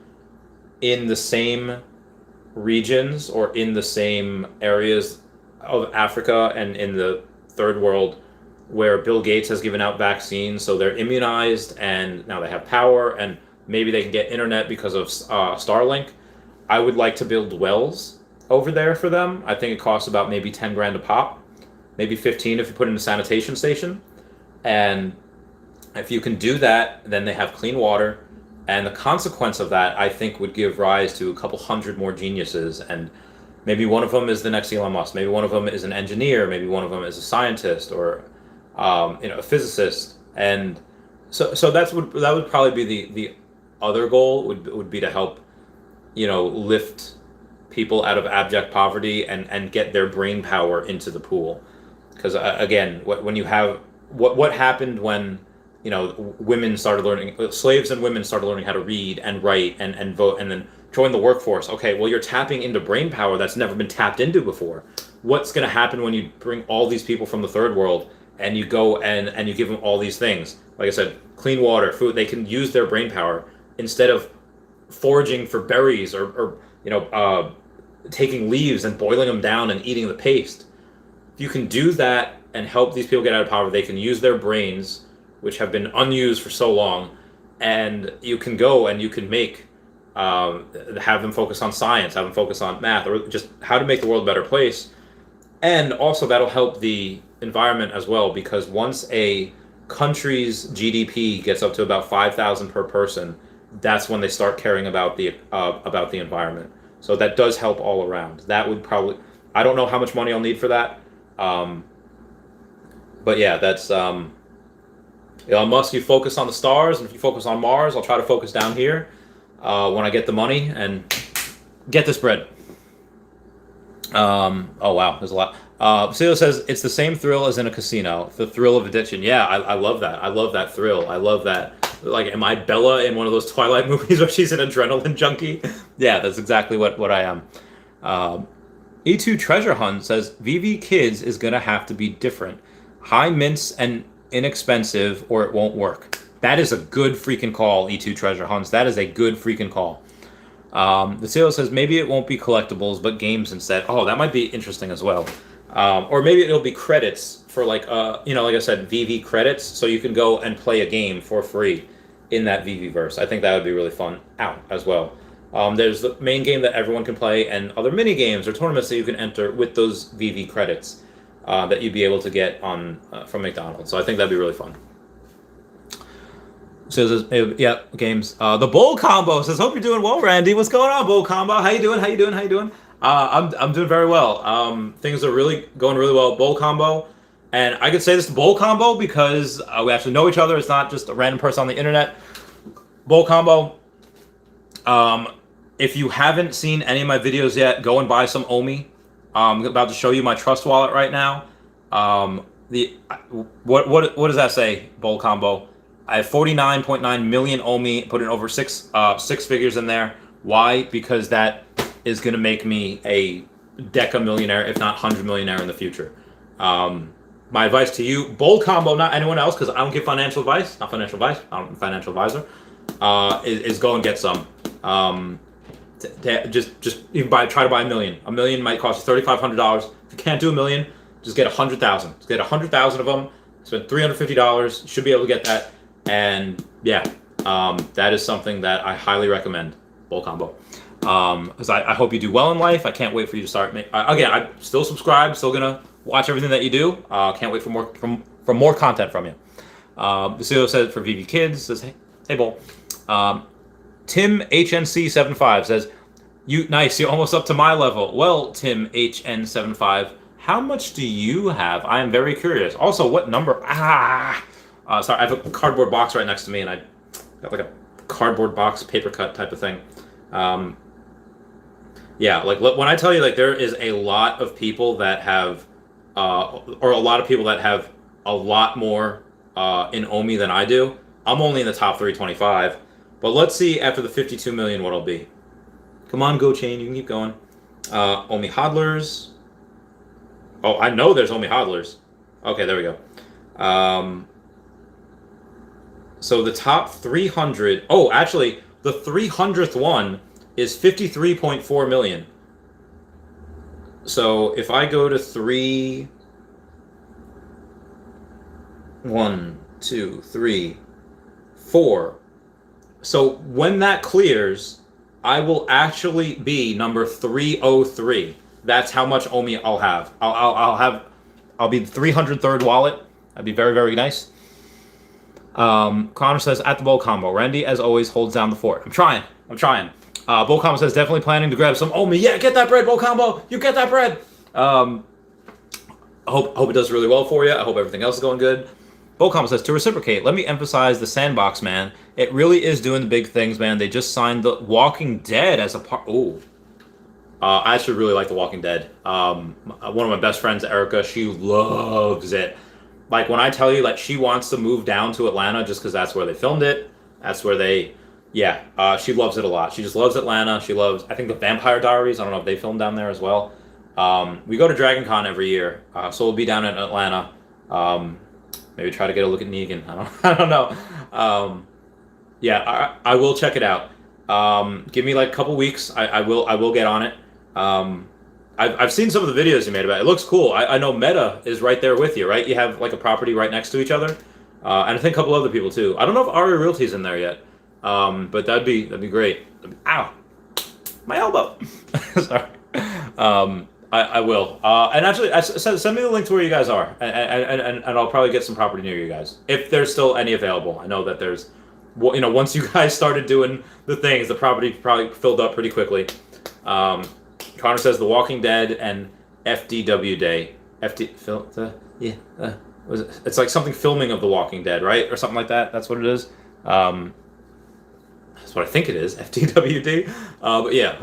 Speaker 1: in the same regions or in the same areas of Africa and in the third world where Bill Gates has given out vaccines, so they're immunized and now they have power and maybe they can get internet because of Starlink, I would like to build wells over there for them. I think it costs about maybe $10,000 a pop, maybe 15 if you put in a sanitation station. And if you can do that, then they have clean water. And the consequence of that, I think, would give rise to a couple hundred more geniuses. And maybe one of them is the next Elon Musk. Maybe one of them is an engineer. Maybe one of them is a scientist or a physicist. And so that would probably be the other goal would be to help lift people out of abject poverty and get their brain power into the pool. Because again, when you have what happened when women started learning, slaves and women started learning how to read and write and vote and then join the workforce. Okay, well, you're tapping into brain power that's never been tapped into before. What's going to happen when you bring all these people from the third world and you go and you give them all these things? Like I said, clean water, food. They can use their brain power instead of foraging for berries or taking leaves and boiling them down and eating the paste. If you can do that and help these people get out of poverty, they can use their brains, which have been unused for so long, and you can go and you can make have them focus on science, have them focus on math, or just how to make the world a better place. And also that'll help the environment as well, because once a country's GDP gets up to about 5,000 per person, that's when they start caring about the environment. So that does help all around. That would probably, I don't know how much money I'll need for that, but yeah, that's Elon Musk. You focus on the stars, and if you focus on Mars, I'll try to focus down here when I get the money and get this bread. Oh wow, there's a lot. Basilio says it's the same thrill as in a casino, the thrill of addiction. Yeah, I love that. I love that thrill. I love that. Like, am I Bella in one of those Twilight movies where she's an adrenaline junkie? Yeah, that's exactly what I am. E2 Treasure Hunt says VV Kids is gonna have to be different, high mints and inexpensive, or it won't work. That is a good freaking call, E2 Treasure Hunts. That is a good freaking call. The CEO says maybe it won't be collectibles, but games instead. Oh, that might be interesting as well. Or maybe it'll be credits for like I said, VV credits, so you can go and play a game for free in that VV verse. I think that would be really fun out as well. There's the main game that everyone can play, and other mini games or tournaments that you can enter with those VV credits that you'd be able to get on from McDonald's. So I think that'd be really fun. So yeah, games. The Bull Combo says, "Hope you're doing well, Randy. What's going on, Bull Combo? How you doing? I'm doing very well. Things are really going really well, Bull Combo, and I could say this to Bull Combo because we actually know each other. It's not just a random person on the internet. Bull Combo. If you haven't seen any of my videos yet, go and buy some OMI. I'm about to show you my Trust Wallet right now. What does that say, Bull Combo? I have 49.9 million OMI, put in over six figures in there. Why? Because that is going to make me a deca millionaire, if not 100 millionaire in the future. My advice to you, Bull Combo, not anyone else, because I don't give financial advice. Not financial advice. I'm a financial advisor. Is go and get some. Just even try to buy a million. A million might cost you $3,500. If you can't do a million, just get 100,000. Just get 100,000 of them. Spend $350. You should be able to get that. And yeah, that is something that I highly recommend, Bull Combo. Because I hope you do well in life. I can't wait for you to start. Again, I'm still subscribed, still gonna watch everything that you do. Can't wait for more content from you. The CEO said for VV Kids says, hey Bull. Tim HNC75 says, nice, you're almost up to my level. Well, Tim HN75, how much do you have? I am very curious. Also, what number? Sorry, I have a cardboard box right next to me, and I got like a cardboard box paper cut type of thing. Yeah, like when I tell you, like, there is a lot of people that have, or a lot of people that have a lot more in OMI than I do. I'm only in the top 325, but let's see after the 52 million what I'll be. Come on, Go Chain, you can keep going. OMI hodlers. Oh, I know there's OMI hodlers. Okay, there we go. So the top 300. Oh, actually, the 300th one is 53.4 million. So if I go to 1, 2, 3, 4. So when that clears, I will actually be number 303. That's how much OMI I'll have. I'll be the 303rd wallet. That'd be very, very nice. Connor says, at the Bull Combo, Randy, as always, holds down the fort. I'm trying. Bull Combo says, definitely planning to grab some OMI. Yeah, get that bread, Bull Combo. You get that bread. I hope it does really well for you. I hope everything else is going good. Bull Combo says, to reciprocate, let me emphasize the Sandbox, man. It really is doing the big things, man. They just signed The Walking Dead as a part. Ooh. I actually really like The Walking Dead. One of my best friends, Erica, she loves it. Like when I tell you like she wants to move down to Atlanta just because that's where they filmed it. That's where they, yeah. She loves it a lot. She just loves Atlanta. She loves, I think, the Vampire Diaries. I don't know if they filmed down there as well. We go to Dragon Con every year, so we'll be down in Atlanta. Maybe try to get a look at Negan. I don't know. Yeah, I will check it out. Give me like a couple weeks. I will get on it. I've seen some of the videos you made about it. It looks cool. I know Meta is right there with you, right? You have like a property right next to each other, and I think a couple other people too. I don't know if Ari Realty's in there yet, but that'd be great. Ow, my elbow. Sorry. I will. And actually, send me the link to where you guys are, and I'll probably get some property near you guys if there's still any available. I know that there's, once you guys started doing the things, the property probably filled up pretty quickly. Connor says The Walking Dead and FDW Day. Was it? It's like something filming of The Walking Dead, right, or something like that. That's what it is. That's what I think it is. FDWD. But yeah.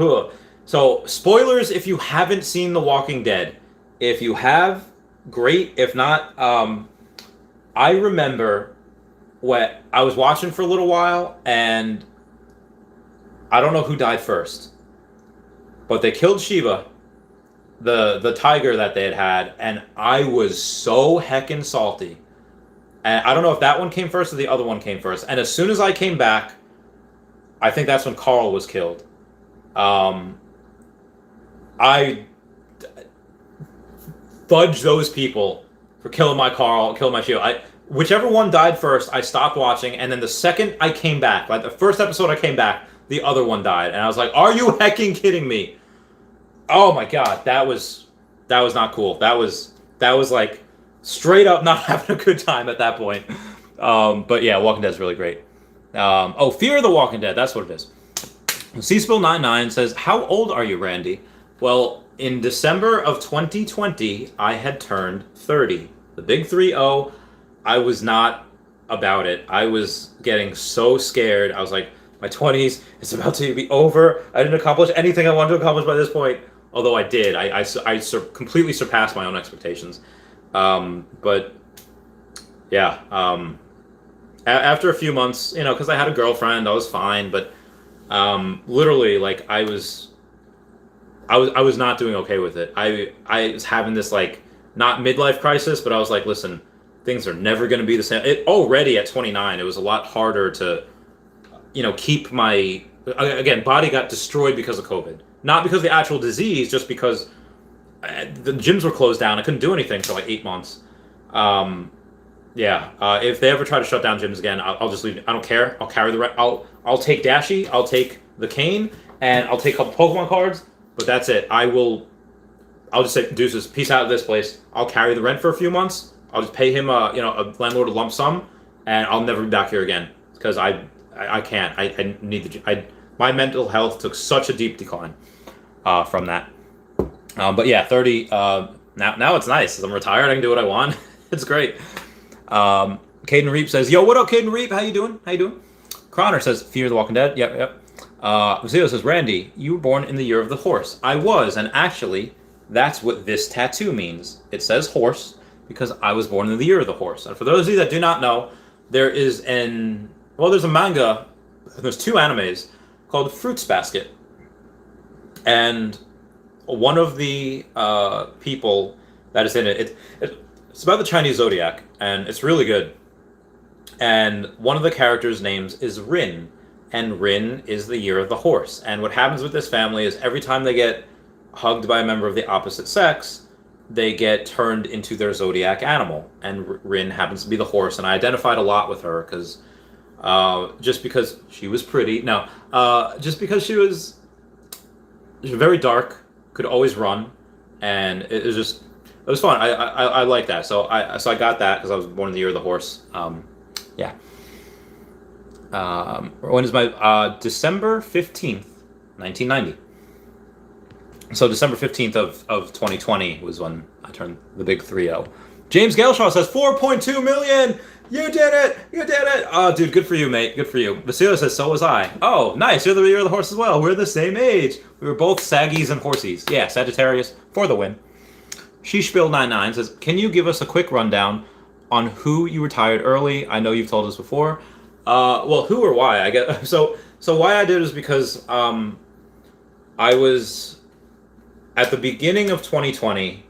Speaker 1: So, spoilers if you haven't seen The Walking Dead. If you have, great. If not, I remember what I was watching for a little while, and I don't know who died first, but they killed Sheba, the tiger that they had, and I was so heckin' salty. And I don't know if that one came first or the other one came first. And as soon as I came back, I think that's when Carl was killed. I fudge those people for killing my Carl, killing my Sheba. Whichever one died first, I stopped watching, and then the second I came back, like the first episode I came back, the other one died, and I was like, "Are you hecking kidding me?" Oh my god, that was not cool. That was like straight up not having a good time at that point. But yeah, Walking Dead is really great. Fear of the Walking Dead, that's what it is. Cspill99 says, "How old are you, Randy?" Well, in December of 2020, I had turned 30. The big 3-0. I was not about it. I was getting so scared. I was like, my 20s, it's about to be over. I didn't accomplish anything I wanted to accomplish by this point. Although I did. I completely surpassed my own expectations. But, yeah. After a few months, because I had a girlfriend, I was fine. But literally, like, I was not doing okay with it. I was having this, like, not midlife crisis, but I was like, listen, things are never going to be the same. Already at 29, it was a lot harder to, keep my... Again, body got destroyed because of COVID. Not because of the actual disease, just because the gyms were closed down. I couldn't do anything for like 8 months. If they ever try to shut down gyms again, I'll just leave. I don't care. I'll carry the... I'll take Dashi, I'll take the cane, and I'll take a couple Pokemon cards, but that's it. I'll just say, deuces, peace out of this place. I'll carry the rent for a few months. I'll just pay him a landlord a lump sum, and I'll never be back here again because I can't. I need my mental health took such a deep decline from that. But yeah, 30. Now it's nice. I'm retired. I can do what I want. It's great. Caden Reap says, "Yo, what up, Caden Reap? How you doing? Connor says, "Fear the Walking Dead." Yep. Zio says, "Randy, you were born in the year of the horse." I was, and actually, that's what this tattoo means. It says horse, because I was born in the year of the horse. And for those of you that do not know, there's a manga, there's 2 animes called Fruits Basket. And one of the people that is in it's about the Chinese zodiac, and it's really good. And one of the characters' names is Rin, and Rin is the year of the horse. And what happens with this family is every time they get hugged by a member of the opposite sex, they get turned into their zodiac animal, and Rin happens to be the horse. And I identified a lot with her because just because she was pretty. No, just because she was very dark, could always run, and it was fun. I like that. So I got that because I was born in the year of the horse. Yeah. When is my December 15th, 1990. So December 15th of 2020 was when I turned the big 3-0. James Galeshaw says 4.2 million. You did it. Oh, dude, good for you, mate. Good for you. Vasily says, so was I. Oh, nice. You're the year of the horse as well. We're the same age. We were both Saggies and Horsies. Yeah, Sagittarius for the win. Shishbill99 says, can you give us a quick rundown on who you retired early. I know you've told us before. Well, who or why? I guess so. Why I did is because I was at the beginning of 2020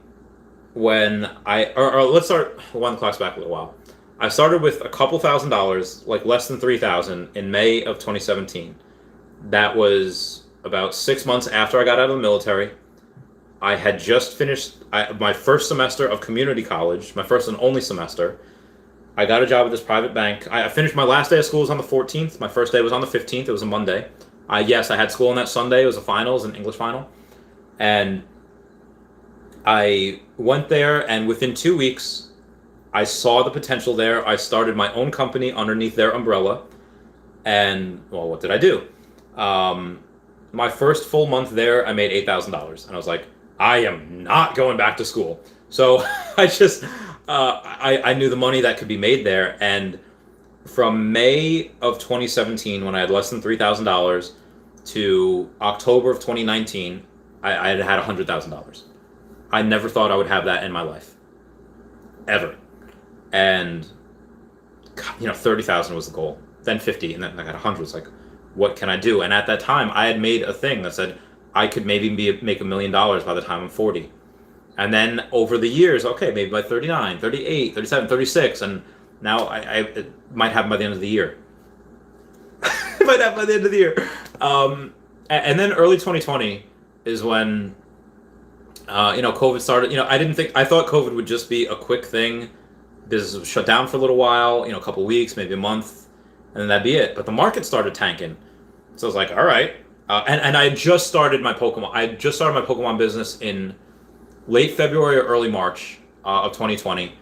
Speaker 1: when or let's start one class back a little while. I started with a couple $1,000s, like less than 3,000, in May of 2017. That was about 6 months after I got out of the military. I had just finished my first semester of community college, my first and only semester. I got a job at this private bank. I finished my last day of school was on the 14th. My first day was on the 15th. It was a Monday. Yes, I had school on that Sunday. It was a finals, an English final. And I went there, and within 2 weeks, I saw the potential there. I started my own company underneath their umbrella. And, well, what did I do? My first full month there, I made $8,000. And I was like, I am not going back to school. So I just, I knew the money that could be made there. And from May of 2017, when I had less than $3,000, to October of 2019, I had $100,000. I never thought I would have that in my life. Ever. And, 30,000 was the goal. Then 50, and then I got 100. It's like, what can I do? And at that time, I had made a thing that said I could maybe make $1 million by the time I'm 40. And then over the years, okay, maybe by 39, 38, 37, 36, and now I it might happen by the end of the year. It might happen by the end of the year. And then early 2020 is when, COVID started. I thought COVID would just be a quick thing. Business was shut down for a little while, a couple weeks, maybe a month, and then that'd be it. But the market started tanking. So I was like, all right. And I had just started my Pokemon business in late February or early March of 2020.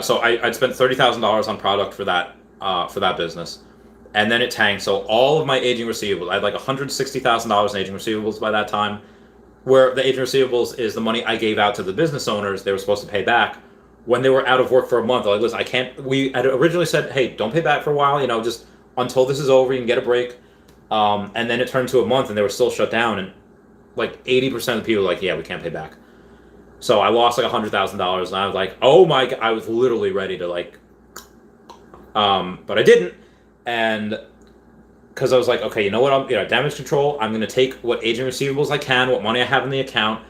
Speaker 1: So I'd spent $30,000 on product for that business. And then it tanked. So all of my aging receivables, I had like $160,000 in aging receivables by that time, where the aging receivables is the money I gave out to the business owners they were supposed to pay back when they were out of work for a month. They're like, listen, I can't, we had originally said, hey, don't pay back for a while, just until this is over, you can get a break. And then it turned to a month and they were still shut down. And like 80% of the people were like, yeah, we can't pay back. So I lost like $100,000 and I was like, oh my God, I was literally ready to but I didn't. And because I was like, okay, you know what, damage control, I'm going to take what aging receivables I can, what money I have in the account,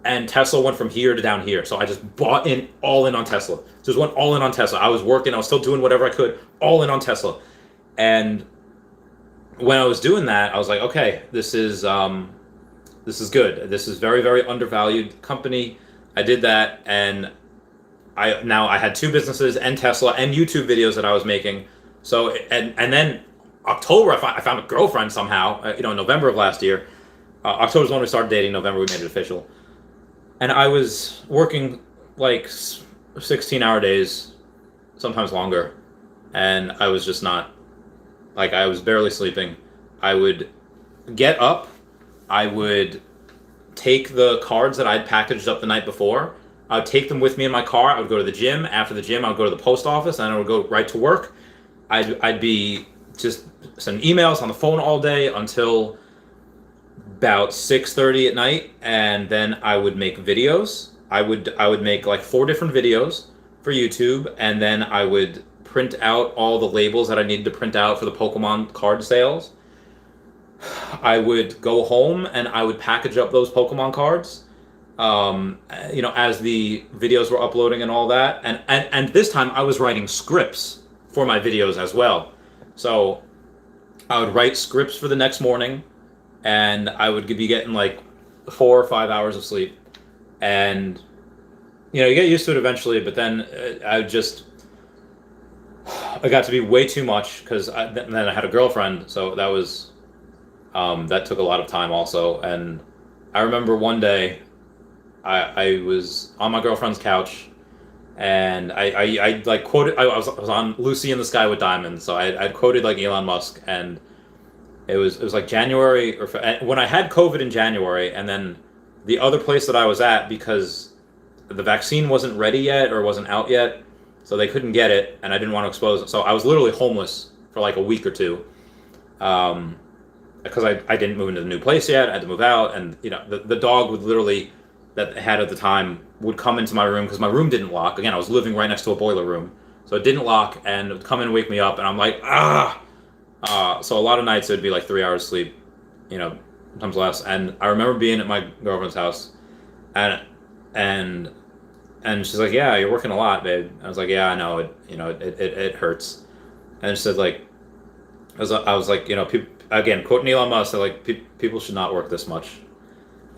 Speaker 1: and Tesla went from here to down here. So I just bought all in on Tesla. Just went all in on Tesla. I was working, I was still doing whatever I could, all in on Tesla. And when I was doing that, I was like, okay, this is good. This is very, very undervalued company. I did that, and I had two businesses and Tesla and YouTube videos that I was making. So and then October, I found a girlfriend somehow. In November of last year. October's when we started dating. November we made it official. And I was working like 16-hour days, sometimes longer, and I was just not. I was barely sleeping. I would get up. I would take the cards that I'd packaged up the night before. I would take them with me in my car. I would go to the gym. After the gym, I would go to the post office, and I would go right to work. I'd be just sending emails on the phone all day until about 6:30 at night, and then I would make videos. I would make like 4 different videos for YouTube, and then I would print out all the labels that I needed to print out for the Pokemon card sales. I would go home and I would package up those Pokemon cards, as the videos were uploading and all that. And this time I was writing scripts for my videos as well. So I would write scripts for the next morning, and I would be getting like 4 or 5 hours of sleep. And, you get used to it eventually, but then I got to be way too much because then I had a girlfriend. So that was, that took a lot of time also. And I remember one day I was on my girlfriend's couch, and I quoted, I was on Lucy in the Sky with Diamonds. So I'd quoted like Elon Musk, and it was like January, or when I had COVID in January, and then the other place that I was at, because the vaccine wasn't ready yet or wasn't out yet, so they couldn't get it, and I didn't want to expose it. So I was literally homeless for like a week or two, because I didn't move into the new place yet. I had to move out, and the dog would literally that they had at the time would come into my room because my room didn't lock. Again, I was living right next to a boiler room, so it didn't lock, and it would come in and wake me up, and I'm like, ah. So a lot of nights it would be like 3 hours sleep, sometimes less. And I remember being at my girlfriend's house, and she's like, "Yeah, you're working a lot, babe." I was like, "Yeah, I know it. It hurts." And she said, like, I was like, again, quoting Elon Musk, said, like, people should not work this much.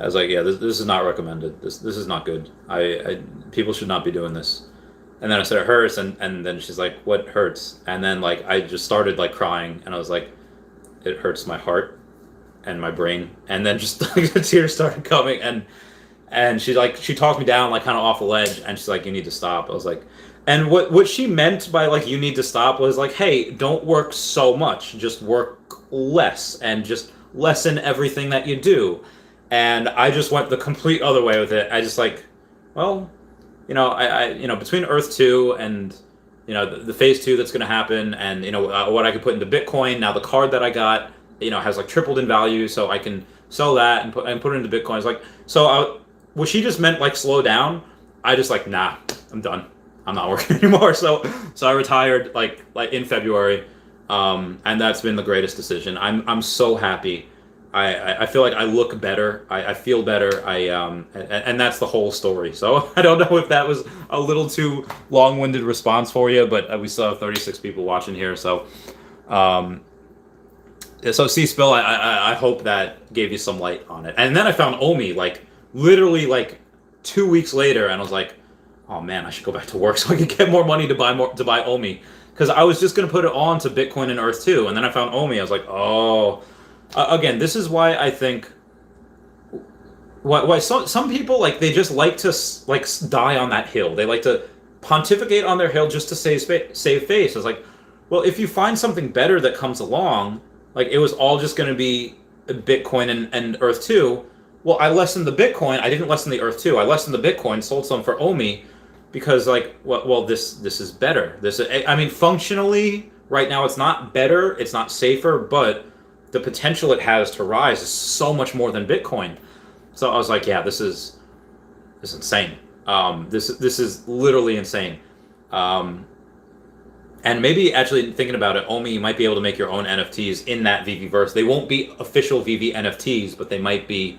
Speaker 1: I was like, yeah, this is not recommended. This is not good. People should not be doing this. And then I said it hurts, and then she's like, what hurts? And then like I just started like crying, and I was like, it hurts my heart and my brain. And then just like the tears started coming, and she talked me down like kind of off the ledge, and she's like, you need to stop. I was like, and what she meant by like you need to stop was like, hey, don't work so much, just work less and just lessen everything that you do. And I just went the complete other way with it. I just like, well, I between Earth 2 and the phase 2 that's going to happen, and what I could put into Bitcoin. Now the card that I got has like tripled in value, so I can sell that and put it into Bitcoin. It's like, what she just meant like slow down. I just like, nah, I'm done. I'm not working anymore. So I retired like in February, and that's been the greatest decision. I'm so happy. I feel like I look better. I feel better. And that's the whole story. So I don't know if that was a little too long-winded response for you, but we still have 36 people watching here. So, C-Spill, I hope that gave you some light on it. And then I found OMI like literally like 2 weeks later, and I was like, oh man, I should go back to work so I can get more money to buy OMI, because I was just gonna put it on to Bitcoin and Earth 2, and then I found OMI. I was like, oh. Again, this is why I think why some people like they just like to like die on that hill. They like to pontificate on their hill just to save face. It's like, well, if you find something better that comes along, like it was all just going to be Bitcoin and Earth 2. Well, I lessened the Bitcoin. I didn't lessen the Earth 2. I lessened the Bitcoin, sold some for OMI, because like, well, this is better. I mean, functionally, right now it's not better, it's not safer, but the potential it has to rise is so much more than Bitcoin. So I was like, yeah, this is insane. This is literally insane. And maybe actually thinking about it, OMI, you might be able to make your own NFTs in that VVverse. They won't be official VV NFTs, but they might be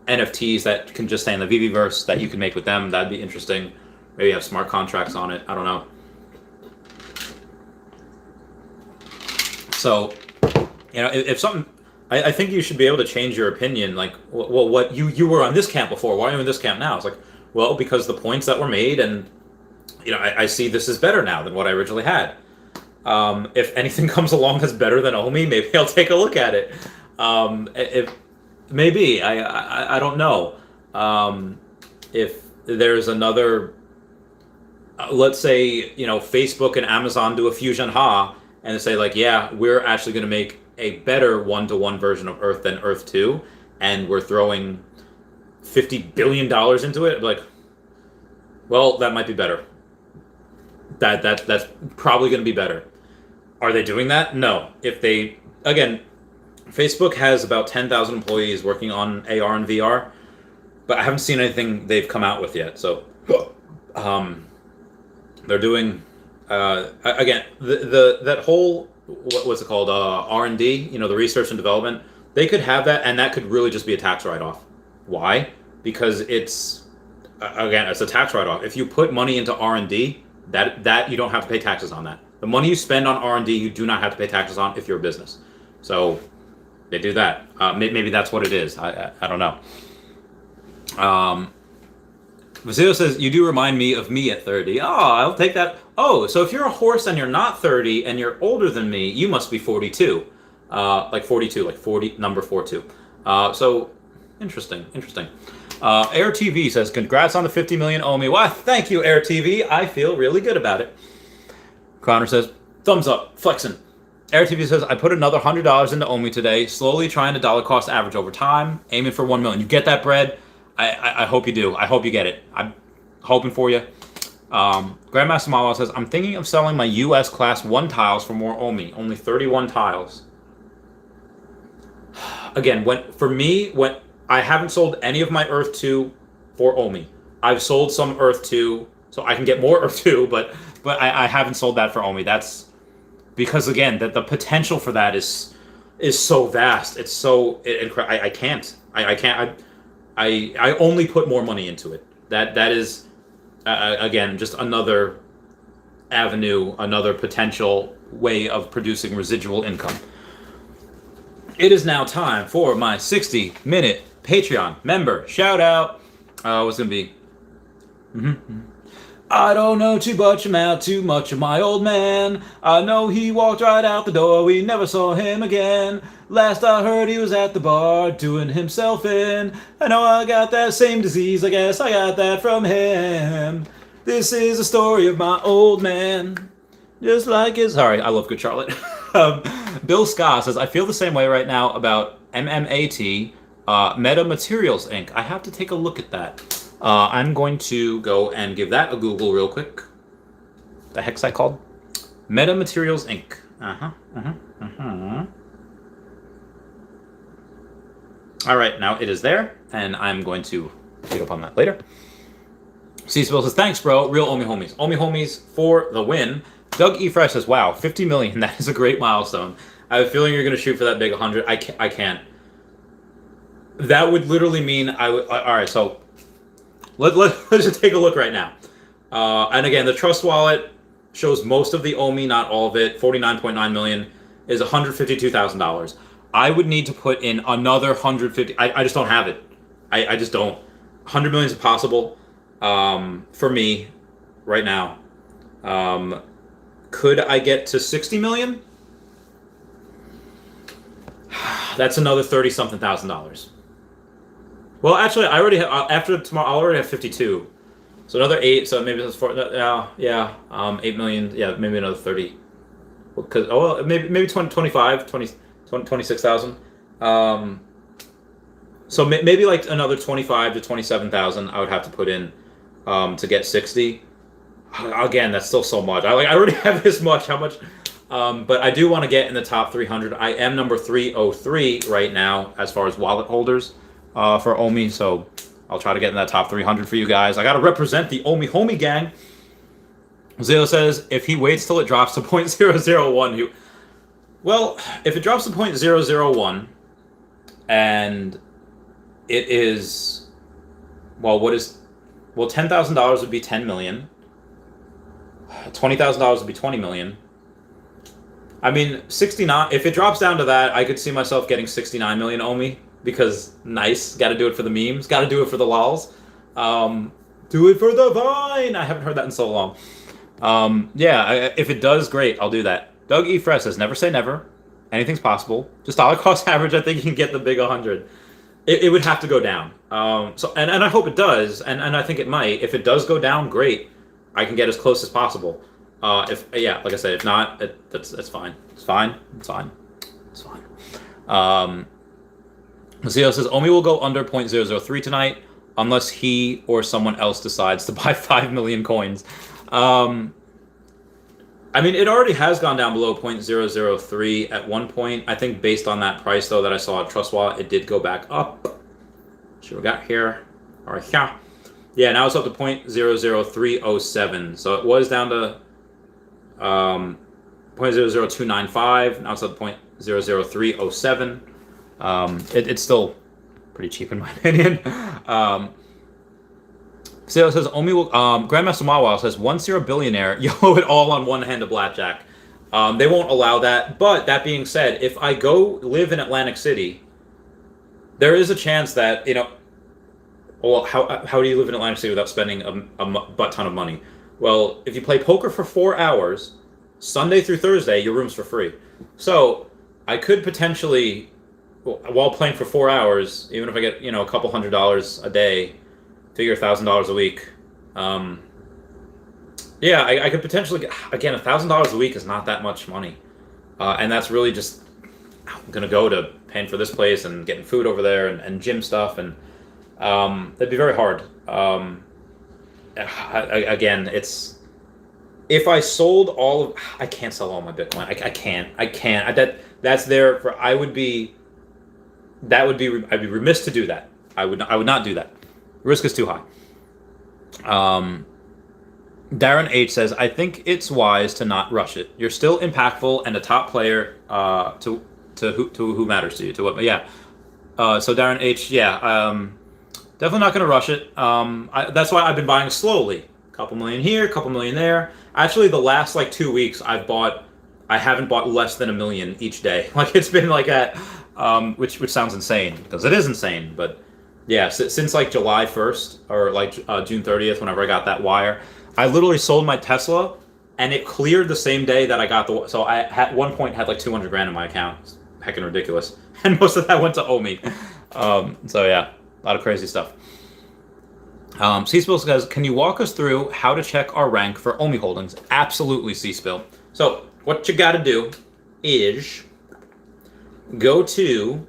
Speaker 1: NFTs that can just stay in the VVverse that you can make with them. That'd be interesting. Maybe have smart contracts on it. I don't know. So, if something, I think you should be able to change your opinion. Like, well, what you were on this camp before. Why are you in this camp now? It's like, well, because the points that were made, and I see this is better now than what I originally had. If anything comes along that's better than OMI, maybe I'll take a look at it. If maybe I don't know. If there's another, let's say Facebook and Amazon do a fusion and they say like, yeah, we're actually going to make a better one-to-one version of Earth than Earth 2, and we're throwing $50 billion into it. Like, well, that might be better. That's probably going to be better. Are they doing that? No. If they, again, Facebook has about 10,000 employees working on AR and VR, but I haven't seen anything they've come out with yet. So, they're doing, again, that whole, what's it called, R&D, the research and development, they could have that, and that could really just be a tax write-off. Why? Because it's a tax write-off. If you put money into R&D, that you don't have to pay taxes on that. The money you spend on R&D, you do not have to pay taxes on if you're a business. So they do that. Maybe that's what it is. I don't know. Vasile says, you do remind me of me at 30. Oh, I'll take that. Oh, so if you're a horse and you're not 30 and you're older than me, you must be 42. Like 42, like 40, number 42. So, interesting. Air TV says, congrats on the 50 million OMI. Well, thank you, Air TV. I feel really good about it. Connor says, thumbs up, flexing. Air TV says, I put another $100 into OMI today, slowly trying to dollar cost average over time, aiming for 1 million. You get that, bread? I hope you do. I hope you get it. I'm hoping for you. Grandmaster Malo says, I'm thinking of selling my US Class 1 tiles for more OMI. Only 31 tiles. Again, when I haven't sold any of my Earth 2 for OMI. I've sold some Earth 2, so I can get more Earth 2, but I haven't sold that for OMI. That's because, again, that the potential for that is so vast. It's so incredible. I can't. I can't. I only put more money into it. That is, again, just another avenue, another potential way of producing residual income. It is now time for my 60-minute Patreon member shout out. What's gonna be? I don't know too much of my old man. I know he walked right out the door, we never saw him again. Last I heard he was at the bar, doing himself in. I know I got that same disease, I guess I got that from him. This is a story of my old man. Just like his... Sorry, I love Good Charlotte. Bill Scott says, I feel the same way right now about MMAT, Meta Materials Inc. I have to take a look at that. I'm going to go and give that a Google real quick. The heck's that called? Meta Materials Inc. All right, now it is there, and I'm going to pick up on that later. C-Spill says, thanks, bro. Real OMI homies. OMI homies for the win. Doug E. Fresh says, wow, 50 million. That is a great milestone. I have a feeling you're going to shoot for that big 100. I can't. That would literally mean I would... All right, so let's just take a look right now. And again, the Trust Wallet shows most of the OMI, not all of it. 49.9 million is $152,000. I would need to put in another 150. I just don't have it. I just don't. 100 million is possible for me right now. Could I get to 60 million? That's another 30-something thousand dollars. Well, actually, I already have, after tomorrow, I'll already have 52. So another 8, so maybe that's 4, 8 million, yeah, maybe another 30. Well, maybe 26,000. So maybe like another 25 to 27,000 I would have to put in to get 60. Again, that's still so much. I already have this much. How much? But I do want to get in the top 300. I am number 303 right now as far as wallet holders for OMI. So I'll try to get in that top 300 for you guys. I got to represent the OMI homie gang. Zio says if he waits till it drops to 0.001, well, if it drops to 0.001 and it is, well, $10,000 would be 10 million. $20,000 would be 20 million. I mean, 69. If it drops down to that, I could see myself getting 69 million OMI because nice. Got to do it for the memes. Got to do it for the lols. Do it for the Vine. I haven't heard that in so long. If it does, great. I'll do that. Doug E. Fresh says, never say never. Anything's possible. Just dollar cost average, I think you can get the big 100. It would have to go down. And I hope it does, and I think it might. If it does go down, great. I can get as close as possible. Like I said, if not, that's fine. It's fine. Zio says, OMI will go under 0.003 tonight, unless he or someone else decides to buy 5 million coins. I mean, it already has gone down below 0.003 at one point. I think based on that price, though, that I saw at Trust Wallet, it did go back up. See what we got here. All right, yeah, now it's up to 0.00307. So it was down to 0.00295. Now it's up to 0.00307. It's still pretty cheap in my opinion. So it says, OMI will, Grandmaster Mawal says, once you're a billionaire, you owe it all on one hand of blackjack. They won't allow that. But that being said, if I go live in Atlantic City, there is a chance that, well, how do you live in Atlantic City without spending a butt ton of money? Well, if you play poker for 4 hours, Sunday through Thursday, your room's for free. So I could potentially, while playing for 4 hours, even if I get, a couple $100 a day, figure $1,000 a week. I could potentially get, again, $1,000 a week is not that much money. And that's really just, I'm going to go to paying for this place and getting food over there and gym stuff. And that'd be very hard. Again, it's, if I sold all of, I can't sell all my Bitcoin. I can't. That's there for, I'd be remiss to do that. I would not do that. risk is too high. Darren H says, I think it's wise to not rush it. You're still impactful and a top player to who matters to you. To what? Yeah. So Darren H, definitely not going to rush it. That's why I've been buying slowly. A couple million here, a couple million there. Actually, the last 2 weeks, I haven't bought less than $1 million each day. It's been like that, which sounds insane because it is insane. But yeah, since July 1st or June 30th, whenever I got that wire, I literally sold my Tesla and it cleared the same day that I got the. So I at one point had $200 grand in my account. It's heckin' ridiculous, and most of that went to OMI. So yeah, a lot of crazy stuff. C-Spill says, can you walk us through how to check our rank for OMI holdings? Absolutely, C-Spill. So what you got to do is go to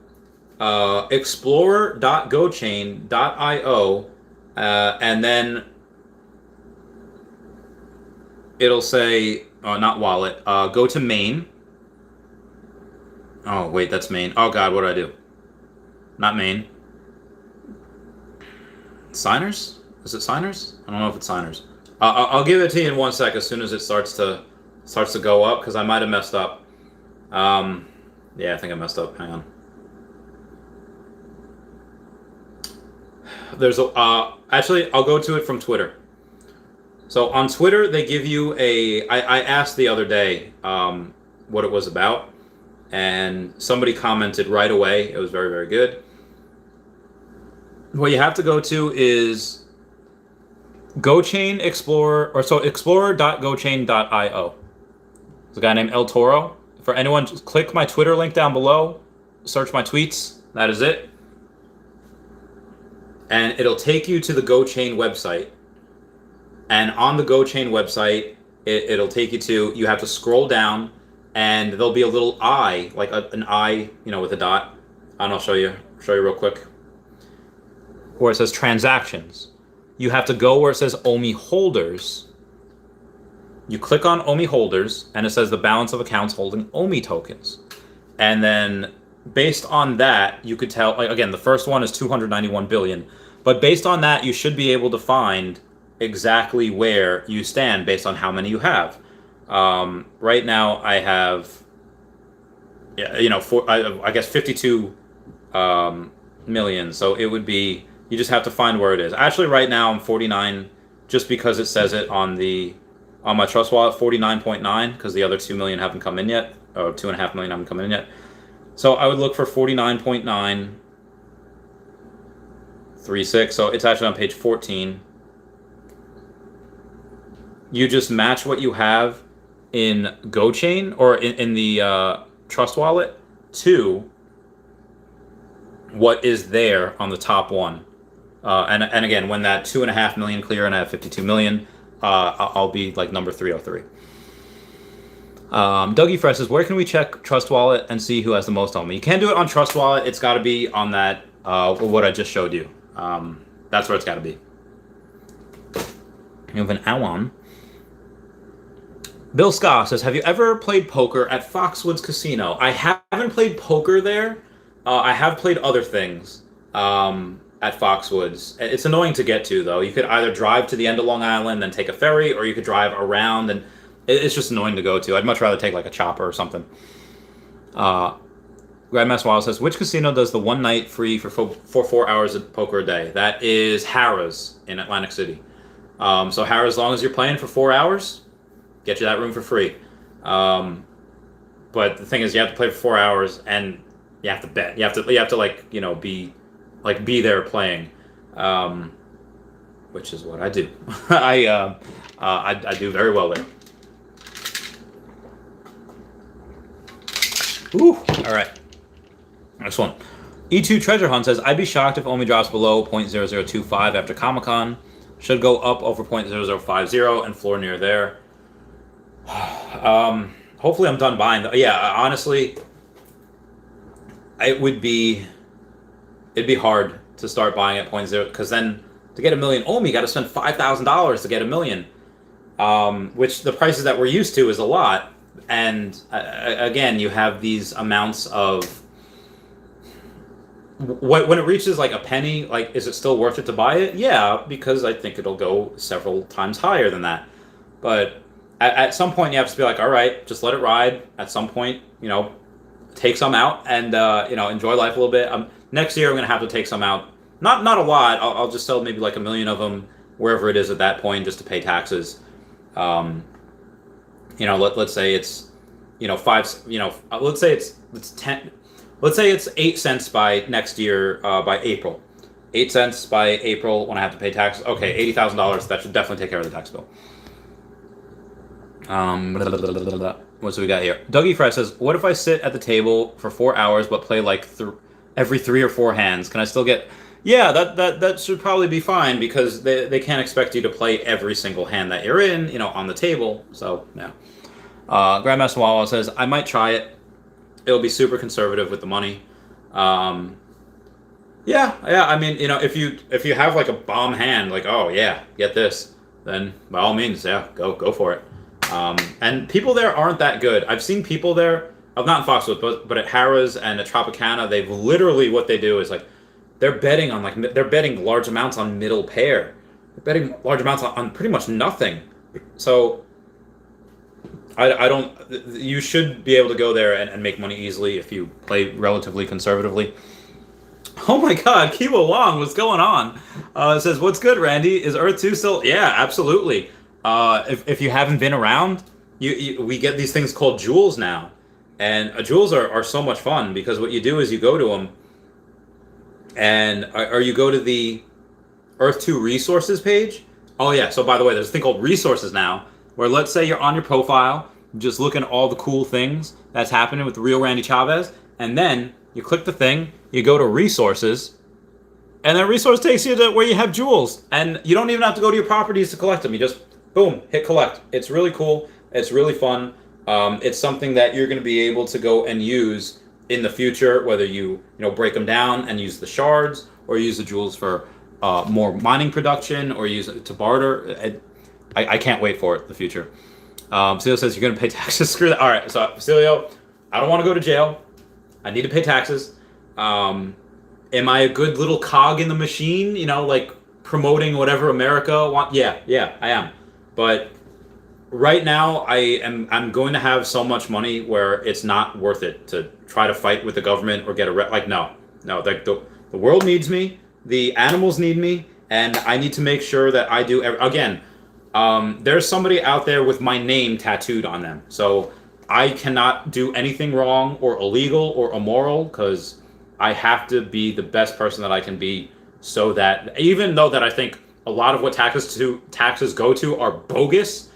Speaker 1: explorer.gochain.io and then it'll say, not wallet, go to main. Oh, wait, that's main. Oh, God, what do I do? Not main. Signers? Is it signers? I don't know if it's signers. I'll give it to you in 1 sec as soon as it starts to go up, because I might have messed up. Yeah, I think I messed up. Hang on. There's actually, I'll go to it from Twitter. So on Twitter, they give you I asked the other day what it was about, and somebody commented right away. It was very, very good. What you have to go to is GoChain Explorer, explorer.gochain.io. There's a guy named El Toro. For anyone, just click my Twitter link down below, search my tweets, that is it. And it'll take you to the GoChain website. And on the GoChain website, it'll take you to, you have to scroll down, and there'll be a little eye, like an eye, with a dot. And I'll show you real quick. Where it says transactions. You have to go where it says OMI holders. You click on OMI holders, and it says the balance of accounts holding OMI tokens. And then based on that, you could tell, again, the first one is 291 billion. But based on that, you should be able to find exactly where you stand based on how many you have. Right now, I have, I guess 52 million. So it would be, you just have to find where it is. Actually, right now I'm 49, just because it says it on my Trust Wallet, 49.9, because the other 2 million haven't come in yet, or 2.5 million haven't come in yet. So I would look for 49.936. So it's actually on page 14. You just match what you have in GoChain or in the Trust Wallet to what is there on the top one. And again, when that 2.5 million clear and I have 52 million, I'll be number 303. Dougie Fresh says, where can we check Trust Wallet and see who has the most OMI? You can't do it on Trust Wallet. It's got to be on that, what I just showed you. That's where it's got to be. You have an Awan. Bill Scott says, have you ever played poker at Foxwoods Casino? I haven't played poker there. I have played other things at Foxwoods. It's annoying to get to, though. You could either drive to the end of Long Island, then take a ferry, or you could drive around, and it's just annoying to go to. I'd much rather take a chopper or something. Grandmaster Wild says, which casino does the one night free for 4 hours of poker a day? That is Harrah's in Atlantic City. So Harrah's, as long as you're playing for 4 hours, get you that room for free. But the thing is, you have to play for 4 hours, and you have to bet. You have to be there playing, which is what I do. I do very well there. Ooh, all right. Next one. E2 Treasure Hunt says, I'd be shocked if OMI drops below 0.0025 after Comic-Con. Should go up over 0.0050 and floor near there. Hopefully I'm done buying. Yeah, honestly, it'd be hard to start buying at 0.0, because then to get $1 million OMI, you got to spend $5,000 to get $1 million, which the prices that we're used to is a lot. And again, you have these amounts of when it reaches like a penny, like, is it still worth it to buy it? Yeah, because I think it'll go several times higher than that. But at some point, you have to be like, all right, just let it ride. At some point, take some out and enjoy life a little bit. Next year, I'm gonna have to take some out. Not a lot. I'll just sell maybe like 1 million of them wherever it is at that point, just to pay taxes. Let's say it's five. Let's say it's 10. Let's say it's 8 cents by next year, by April. 8 cents by April when I have to pay taxes. Okay, $80,000. That should definitely take care of the tax bill. What do we got here? Dougie Fresh says, "What if I sit at the table for 4 hours but play like every 3 or 4 hands? Can I still get?" Yeah, that should probably be fine because they can't expect you to play every single hand that you're in, on the table. So yeah. Grandmaster Wawa says, "I might try it. It'll be super conservative with the money." Yeah. I mean, if you have like a bomb hand, like, oh yeah, get this, then by all means, yeah, go for it. And people there aren't that good. I've seen people there, not in Foxwoods, but at Harrah's and at Tropicana, they've literally, what they do is like, they're betting large amounts on middle pair. They're betting large amounts on pretty much nothing. So you should be able to go there and make money easily if you play relatively conservatively. Oh my god, Kiwo Wong, what's going on? It says, "What's good, Randy? Is Earth 2 still?" Yeah, absolutely. If you haven't been around, we get these things called jewels now. And jewels are so much fun because what you do is you go to them or you go to the Earth 2 resources page. Oh yeah, so by the way, there's a thing called resources now, where let's say you're on your profile, just looking at all the cool things that's happening with the real Randy Chavez, and then you click the thing, you go to resources, and that resource takes you to where you have jewels, and you don't even have to go to your properties to collect them. You just, boom, hit collect. It's really cool. It's really fun. It's something that you're going to be able to go and use in the future, whether you break them down and use the shards, or use the jewels for more mining production, or use it to barter. I can't wait for it, the future. Basilio says, "You're going to pay taxes." Screw that. All right, so Basilio, I don't want to go to jail. I need to pay taxes. Am I a good little cog in the machine? Like promoting whatever America want? Yeah, I am. But right now, I'm going to have so much money where it's not worth it to try to fight with the government or get no. Like the world needs me, the animals need me, and I need to make sure that I do. Again, there's somebody out there with my name tattooed on them, so I cannot do anything wrong or illegal or immoral because I have to be the best person that I can be, so that even though that I think a lot of what taxes go to are bogus,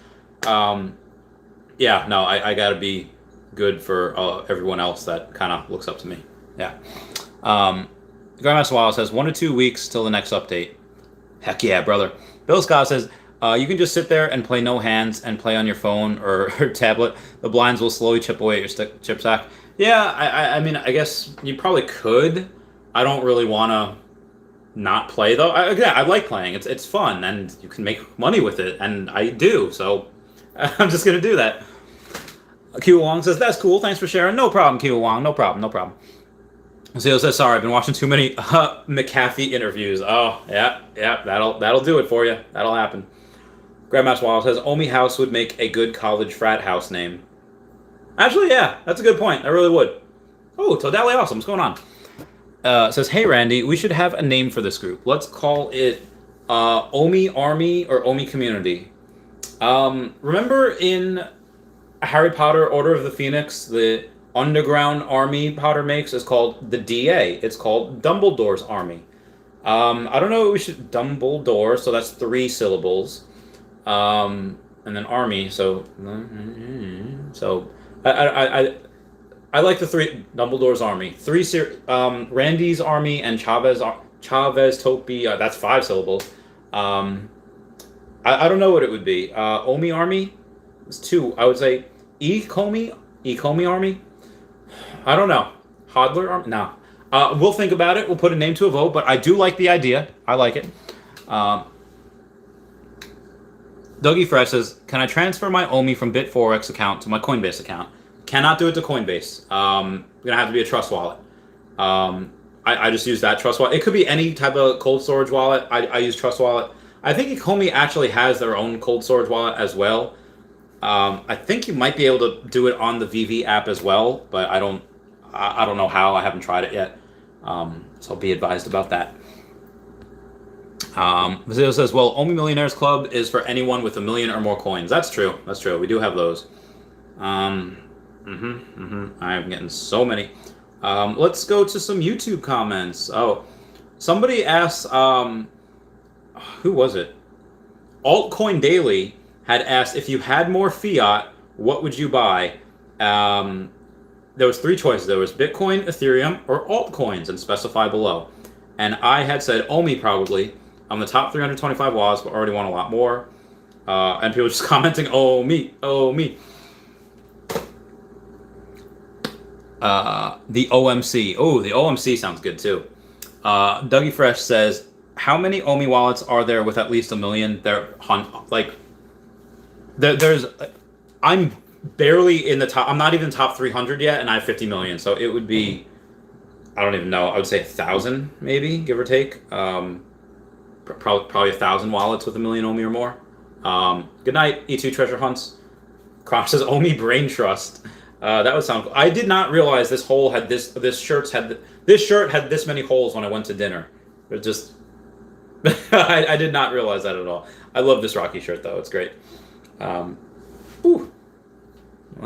Speaker 1: I gotta be good for everyone else that kind of looks up to me. Yeah. Grandmaster Wallace says 1 to 2 weeks till the next update. Heck yeah, brother. Bill Scott says, "You can just sit there and play no hands and play on your phone or tablet. The blinds will slowly chip away at your chip sack." Yeah, I mean, I guess you probably could. I don't really want to not play, though. I like playing. It's fun, and you can make money with it, and I do, so I'm just going to do that. Kiwa Wong says, "That's cool. Thanks for sharing." No problem, Kiwa Wong. No problem. Zio says, "Sorry, I've been watching too many McAfee interviews." Oh, yeah, that'll do it for you. That'll happen. Grandmaster Wallace says, "OMI House would make a good college frat house name." Actually, yeah, that's a good point. I really would. Oh, Todally Awesome. What's going on? Says, "Hey, Randy, we should have a name for this group. Let's call it OMI Army or OMI Community." Remember in Harry Potter Order of the Phoenix, the underground army Potter makes is called the DA. It's called Dumbledore's Army. I don't know. We should Dumbledore, so that's 3 syllables. And then army. So I like the 3 Dumbledore's Army. 3 Randy's Army and Chavez Topi. That's 5 syllables. I don't know what it would be. OMI Army is 2. I would say Ecomi Army. I don't know. Hodler Army? No. We'll think about it. We'll put a name to a vote, but I do like the idea. I like it. Dougie Fresh says, "Can I transfer my OMI from Bit4x account to my Coinbase account?" Cannot do it to Coinbase. Gonna have to be a trust wallet. I just use that Trust Wallet. It could be any type of cold storage wallet. I use Trust Wallet. I think Ecomi actually has their own cold storage wallet as well. I think you might be able to do it on the VV app as well, but I don't know how. I haven't tried it yet, so be advised about that. Mazeo says, well, OMI Millionaires Club is for anyone with 1 million or more coins. That's true. That's true. We do have those. I'm getting so many. Let's go to some YouTube comments. Oh, somebody asked, who was it? Altcoin Daily had asked, if you had more fiat, what would you buy? There was 3 choices. There was Bitcoin, Ethereum, or altcoins, and specify below. And I had said OMI probably. I'm the top 325 wallets, but already want a lot more. And people just commenting, oh me. The OMC. Oh, the OMC sounds good too. Dougie Fresh says, how many OMI wallets are there with at least 1 million? I'm barely in the top. I'm not even top 300 yet, and I have 50 million. So it would be, I don't even know. I would say 1,000 maybe, give or take. Probably 1,000 wallets with 1 million OMI or more. Good night, E2 Treasure Hunts. Crop says OMI Brain Trust. That would sound cool. I did not realize this hole had this shirt had this many holes when I went to dinner. It just I did not realize that at all. I love this Rocky shirt though. It's great. My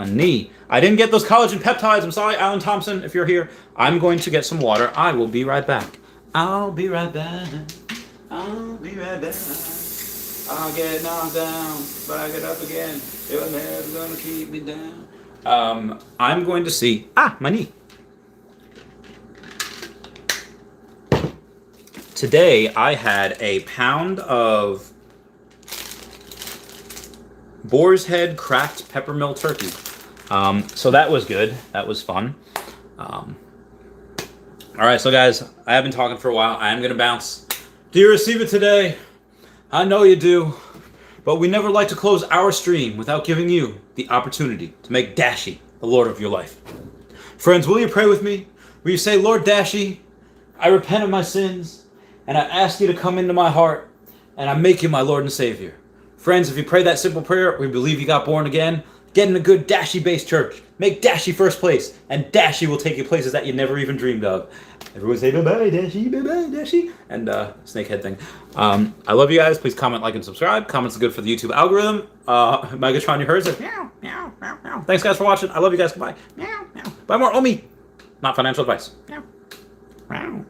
Speaker 1: knee. I didn't get those collagen peptides. I'm sorry, Alan Thompson, if you're here. I'm going to get some water. I will be right back. I'll be right back. I'll get knocked down, but I get up again. You're never gonna keep me down. I'm going to see... my knee. Today, I had a pound of boar's head cracked peppermill turkey. So that was good. That was fun. All right, so guys, I have been talking for a while. I am going to bounce. Do you receive it today? I know you do. But we never like to close our stream without giving you the opportunity to make Dashi the Lord of your life. Friends, will you pray with me? Will you say, Lord Dashi, I repent of my sins, and I ask you to come into my heart, and I make you my Lord and Savior. Friends, if you pray that simple prayer, we believe you got born again. Get in a good Dashi-based church. Make Dashi first place, and Dashi will take you places that you never even dreamed of. Everyone say bye-bye, Dashi, bye-bye, Dashi. And snakehead thing. I love you guys. Please comment, like, and subscribe. Comments are good for the YouTube algorithm. Megatron, you heard, says meow, meow, meow, meow. Thanks, guys, for watching. I love you guys. Goodbye. Meow, meow. Buy more OMI. Not financial advice. Meow. Meow.